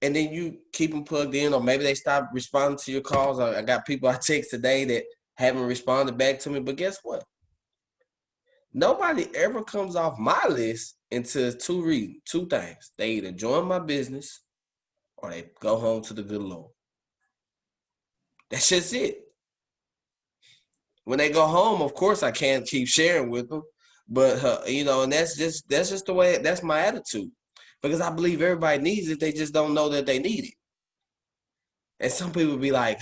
And then you keep them plugged in, or maybe they stop responding to your calls. I got people I text today that haven't responded back to me, but guess what? Nobody ever comes off my list until two things. They either join my business or they go home to the good Lord. That's just it. When they go home, of course, I can't keep sharing with them, but and that's just the way. That's my attitude, because I believe everybody needs it. They just don't know that they need it. And some people be like,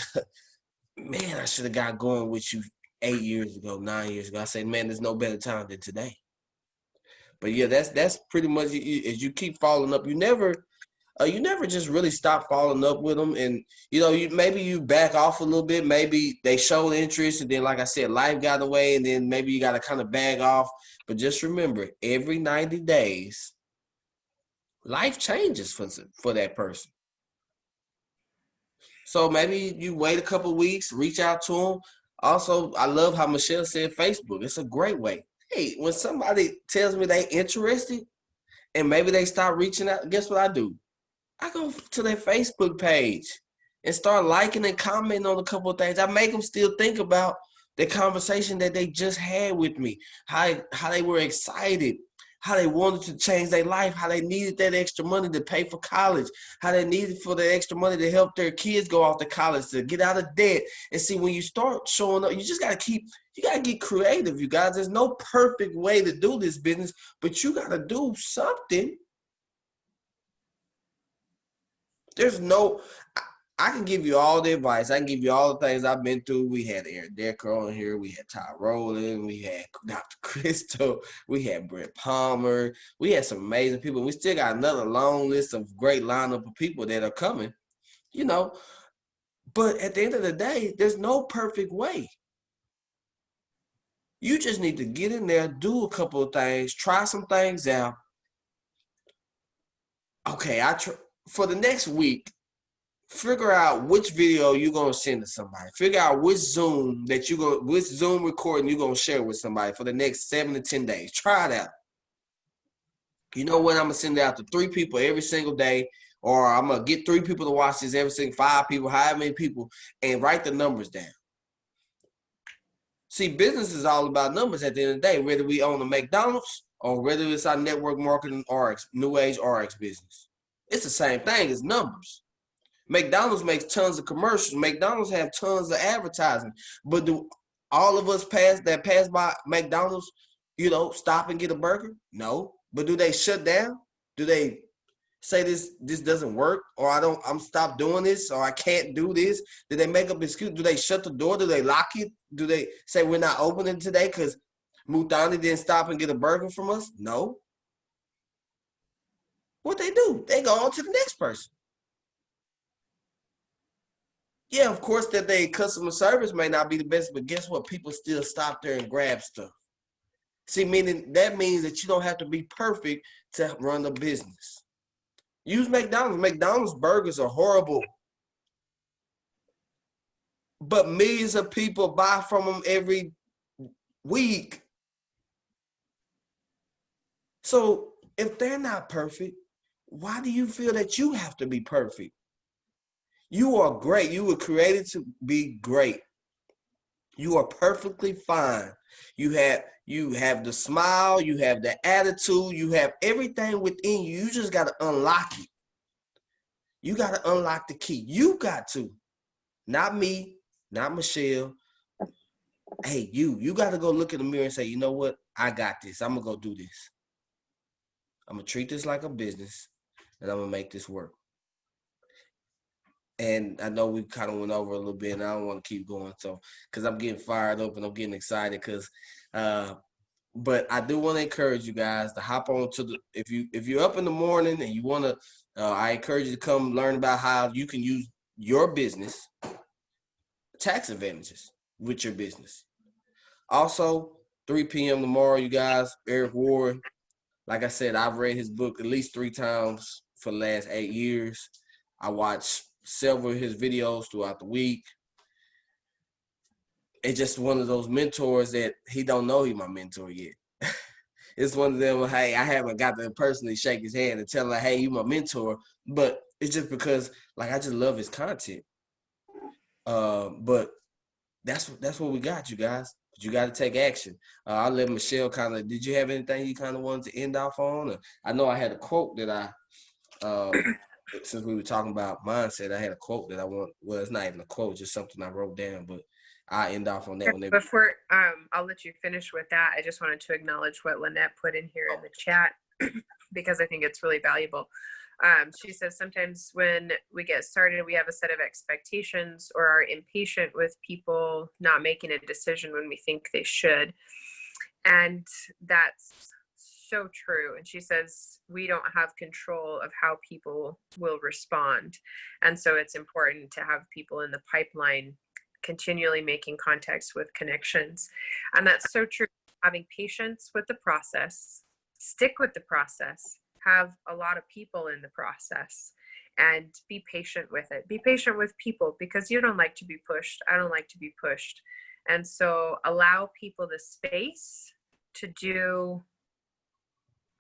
"Man, I should have got going with you 8 years ago, 9 years ago." I say, "Man, there's no better time than today." But yeah, that's pretty much as you keep following up. You never just really stop following up with them, and maybe you back off a little bit. Maybe they showed interest, and then, like I said, life got away, and then maybe you got to kind of bag off. But just remember, every 90 days, life changes for that person. So maybe you wait a couple weeks, reach out to them. Also, I love how Michelle said Facebook. It's a great way. Hey, when somebody tells me they interested, and maybe they start reaching out, guess what I do? I go to their Facebook page and start liking and commenting on a couple of things. I make them still think about the conversation that they just had with me, how they were excited, how they wanted to change their life, how they needed that extra money to pay for college, how they needed for the extra money to help their kids go off to college, to get out of debt. And see, when you start showing up, you just got to get creative, you guys. There's no perfect way to do this business, but you got to do something. There's no, I can give you all the advice. I can give you all the things I've been through. We had Aaron Decker on here. We had Ty Rowland. We had Dr. Crystal. We had Brett Palmer. We had some amazing people. We still got another long list of great lineup of people that are coming, you know. But at the end of the day, there's no perfect way. You just need to get in there, do a couple of things, try some things out. Okay, for the next week, figure out which video you're gonna send to somebody. Figure out which Zoom recording you're gonna share with somebody for the next 7 to 10 days. Try it out. You know what? I'm gonna send it out to 3 people every single day, or I'm gonna get 3 people to watch this every single 5 people, however many people, and write the numbers down. See, business is all about numbers at the end of the day, whether we own a McDonald's or whether it's our network marketing RX, new age RX business. It's the same thing, it's numbers. McDonald's makes tons of commercials. McDonald's have tons of advertising. But do all of us pass by McDonald's, stop and get a burger? No. But do they shut down? Do they say this doesn't work, or I'm stop doing this, or I can't do this? Do they make up excuse? Do they shut the door? Do they lock it? Do they say we're not opening today because Mutani didn't stop and get a burger from us? No. What they do? They go on to the next person. Yeah, of course that their customer service may not be the best, but guess what? People still stop there and grab stuff. See, that means that you don't have to be perfect to run a business. Use McDonald's. McDonald's burgers are horrible, but millions of people buy from them every week. So if they're not perfect, why do you feel that you have to be perfect? You are great. You were created to be great. You are perfectly fine. You have the smile, you have the attitude, you have everything within you. You just got to unlock it. You got to unlock the key. You got to. Not me, not Michelle. Hey, you got to go look in the mirror and say, you know what? I got this. I'm going to go do this. I'm going to treat this like a business, and I'm going to make this work. And I know we kind of went over a little bit, and I don't want to keep going, so because I'm getting fired up and I'm getting excited. But I do want to encourage you guys to hop on to if you're up in the morning and you want to, I encourage you to come learn about how you can use your business tax advantages with your business. Also, 3 p.m. tomorrow, you guys. Eric Ward. Like I said, I've read his book at least 3 times for the last 8 years. I watch several of his videos throughout the week. It's just one of those mentors that he don't know he's my mentor yet. it's one of them. Hey, I haven't got to personally shake his hand and tell him, like, hey, you my mentor. But it's just because, like, I just love his content. But that's what we got, you guys. But you got to take action. I'll let Michelle kind of. Did you have anything you kind of wanted to end off on? Or, I know I had a quote that since we were talking about mindset, I had a quote that I want. Well, it's not even a quote, just something I wrote down. But I end off on that one. Before I'll let you finish with that, I just wanted to acknowledge what Lynette put in here in the chat because I think it's really valuable. She says sometimes when we get started, we have a set of expectations or are impatient with people not making a decision when we think they should. And that's so true. And she says we don't have control of how people will respond. And so it's important to have people in the pipeline continually making contacts with connections. And that's so true. Having patience with the process, stick with the process, have a lot of people in the process, and be patient with it. Be patient with people because you don't like to be pushed. I don't like to be pushed. And so allow people the space to do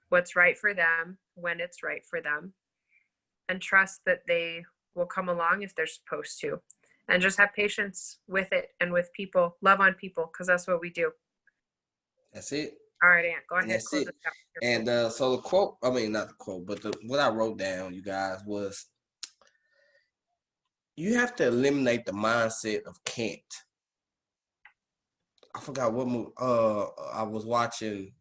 what's right for them when it's right for them, and trust that they will come along if they're supposed to. And just have patience with it and with people. Love on people because that's what we do. That's it. All right, Aunt, go ahead. That's it. And so the quote, I mean, not the quote, but what I wrote down, you guys, was you have to eliminate the mindset of can't. I forgot what movie. I was watching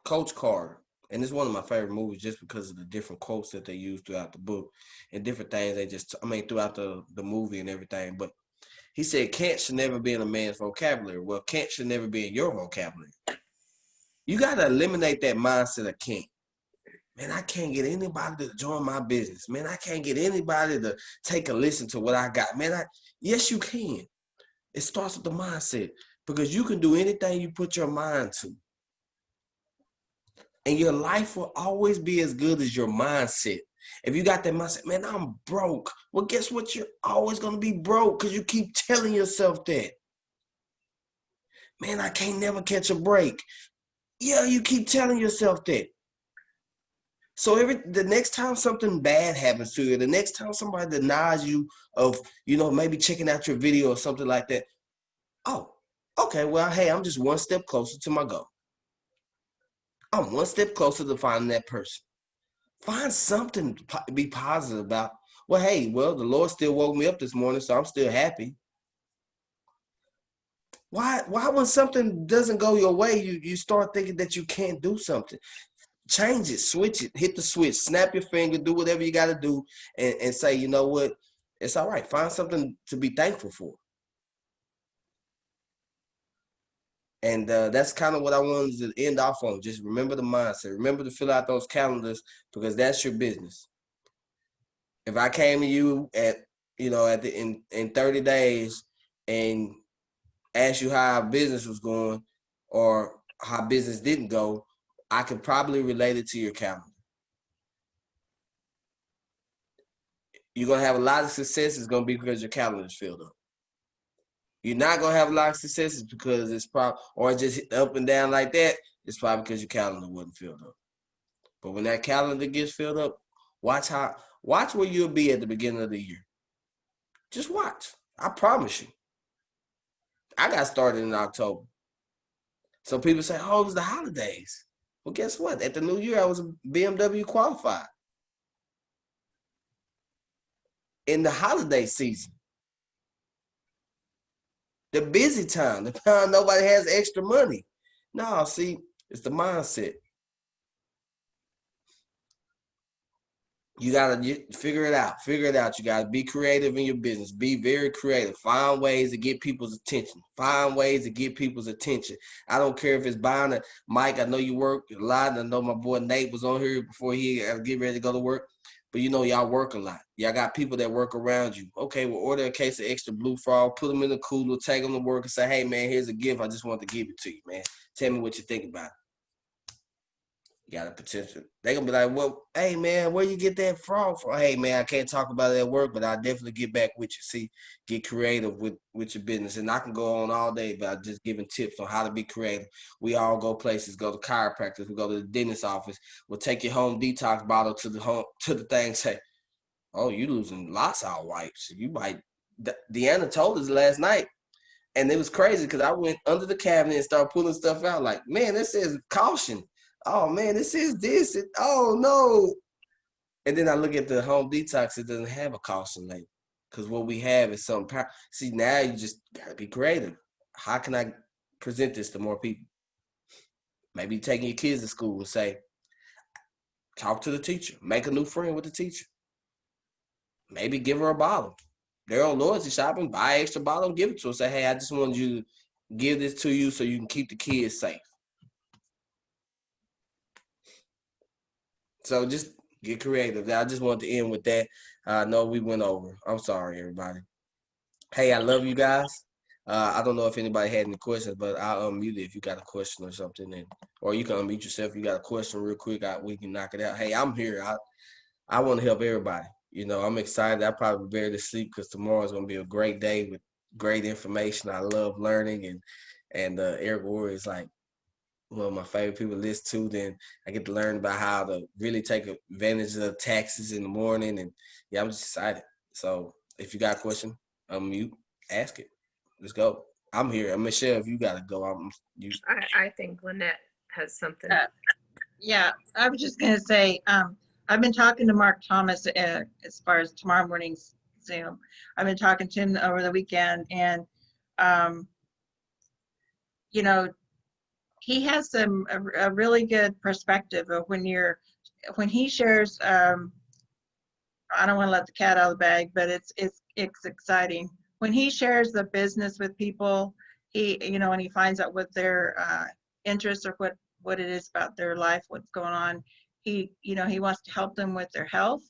Coach Carter, and it's one of my favorite movies just because of the different quotes that they use throughout the book and different things throughout the movie and everything. But he said, can't should never be in a man's vocabulary. Well, can't should never be in your vocabulary. You got to eliminate that mindset of can't. Man, I can't get anybody to join my business. Man, I can't get anybody to take a listen to what I got. Man, yes, you can. It starts with the mindset because you can do anything you put your mind to. And your life will always be as good as your mindset. If you got that mindset, man, I'm broke. Well, guess what? You're always going to be broke because you keep telling yourself that. Man, I can't never catch a break. Yeah, you keep telling yourself that. So the next time something bad happens to you, the next time somebody denies you of, maybe checking out your video or something like that. Oh, okay, well, hey, I'm just one step closer to my goal. I'm one step closer to finding that person. Find something to be positive about. Well, hey, the Lord still woke me up this morning, so I'm still happy. Why when something doesn't go your way, you start thinking that you can't do something? Change it, switch it, hit the switch, snap your finger, do whatever you got to do, and say, you know what? It's all right. Find something to be thankful for. And that's kind of what I wanted to end off on. Just remember the mindset. Remember to fill out those calendars because that's your business. If I came to you in 30 days and asked you how business was going or how business didn't go, I could probably relate it to your calendar. You're going to have a lot of success. It's going to be because your calendar is filled up. You're not going to have a lot of successes because it's probably, or just up and down like that, it's probably because your calendar wasn't filled up. But when that calendar gets filled up, watch where you'll be at the beginning of the year. Just watch. I promise you. I got started in October. So people say, oh, it was the holidays. Well, guess what? At the new year, I was BMW qualified. In the holiday season. The busy time, the time nobody has extra money. No, see, it's the mindset. You got to figure it out. Figure it out. You got to be creative in your business. Be very creative. Find ways to get people's attention. Find ways to get people's attention. I don't care if it's buying a mic. I know you work a lot. And I know my boy Nate was on here before he get ready to go to work. But y'all work a lot. Y'all got people that work around you. Okay, well, order a case of extra Blue Frog, put them in the cooler, take them to work and say, hey, man, here's a gift. I just want to give it to you, man. Tell me what you think about it. You got a potential. They gonna be like, well, hey man, where you get that from? Hey man, I can't talk about it at work, but I'll definitely get back with you. See, get creative with your business. And I can go on all day about just giving tips on how to be creative. We all go places, go to chiropractors, we go to the dentist office. We'll take your home detox bottle to the thing, say, oh, you losing lots of wipes. You might Deanna told us last night. And it was crazy because I went under the cabinet and started pulling stuff out. Like, man, this says caution. Oh man, this is this. Oh no. And then I look at the home detox, it doesn't have a caution label. Because what we have is something. See, now you just gotta be creative. How can I present this to more people? Maybe taking your kids to school and say, talk to the teacher, make a new friend with the teacher. Maybe give her a bottle. They're on loyalty shopping, buy an extra bottle and give it to her. Say, hey, I just wanted you to give this to you so you can keep the kids safe. So just get creative. I just wanted to end with that. I know we went over. I'm sorry, everybody. Hey, I love you guys. I don't know if anybody had any questions, but I'll unmute it if you got a question or something, or you can unmute yourself. If you got a question real quick, we can knock it out. Hey, I'm here. I want to help everybody. I'm excited. I probably be barely sleep because tomorrow's gonna be a great day with great information. I love learning, and Eric Ward is like one of my favorite people to listen to. Then I get to learn about how to really take advantage of taxes in the morning, and yeah, I'm just excited. So if you got a question, unmute, ask it. Let's go. I'm here. And Michelle, if you gotta go, I think Lynette has something. Yeah, I was just gonna say, I've been talking to Mark Thomas as far as tomorrow morning's Zoom. I've been talking to him over the weekend, and he has a really good perspective of when he shares. I don't want to let the cat out of the bag, but it's exciting when he shares the business with people. And he finds out what their interests or what it is about their life, what's going on. He wants to help them with their health,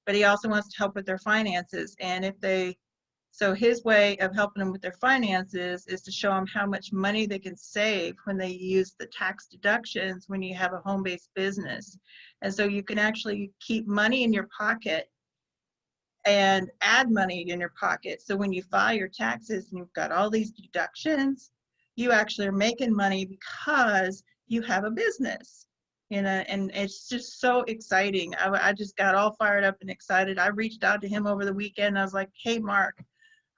but he also wants to help with their finances. And so his way of helping them with their finances is to show them how much money they can save when they use the tax deductions when you have a home-based business. And so you can actually keep money in your pocket and add money in your pocket. So when you file your taxes and you've got all these deductions, you actually are making money because you have a business. And it's just so exciting. I just got all fired up and excited. I reached out to him over the weekend. I was like, hey, Mark,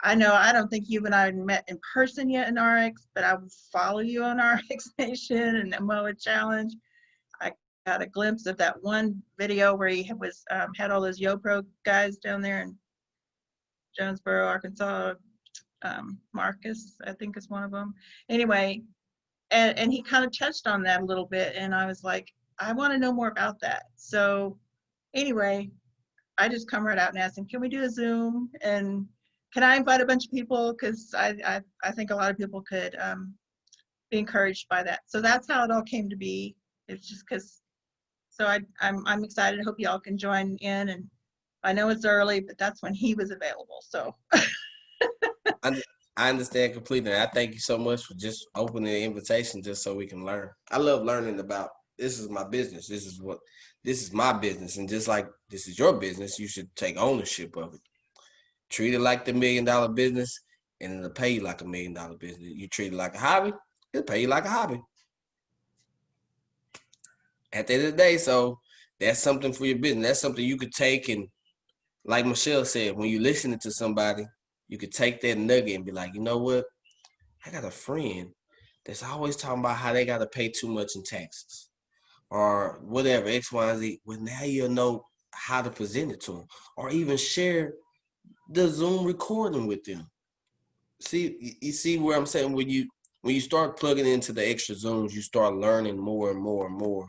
I know I don't think you and I met in person yet in RX, but I will follow you on RX Nation and MOA Challenge. I got a glimpse of that one video where he had all those YoPro guys down there in Jonesboro, Arkansas. Marcus, I think, is one of them. Anyway, and he kind of touched on that a little bit, and I was like, I want to know more about that. So anyway, I just come right out and asked him, can we do a Zoom? And can I invite a bunch of people? Because I think a lot of people could be encouraged by that. So that's how it all came to be. It's just because, so I'm excited. I hope y'all can join in. And I know it's early, but that's when he was available. So I understand completely. I thank you so much for just opening the invitation just so we can learn. I love learning about this is my business. This is my business. And just like this is your business, you should take ownership of it. Treat it like the $1 million business, and it'll pay you like a $1 million business. You treat it like a hobby, it'll pay you like a hobby. At the end of the day, so that's something for your business. That's something you could take, and like Michelle said, when you're listening to somebody, you could take that nugget and be like, you know what? I got a friend that's always talking about how they got to pay too much in taxes or whatever, X, Y, and Z. Well, now you'll know how to present it to them, or even share the Zoom recording with them. See, you see where I'm saying? When you start plugging into the extra Zooms, you start learning more and more and more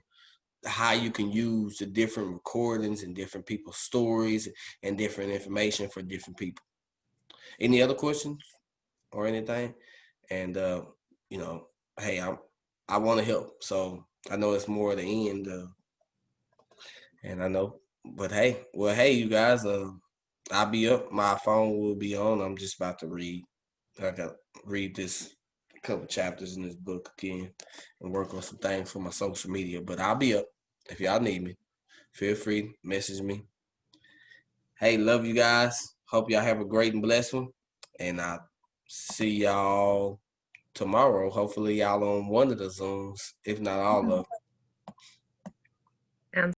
how you can use the different recordings and different people's stories and different information for different people. Any other questions or anything? And hey, I want to help. So I know it's more at the end, and I know, but hey, you guys, I'll be up. My phone will be on. I'm just about to read. I got to read this couple chapters in this book again and work on some things for my social media. But I'll be up. if y'all need me, feel free to message me. Hey, love you guys. Hope y'all have a great and blessed one. And I'll see y'all tomorrow. Hopefully y'all on one of the Zooms, if not all of them.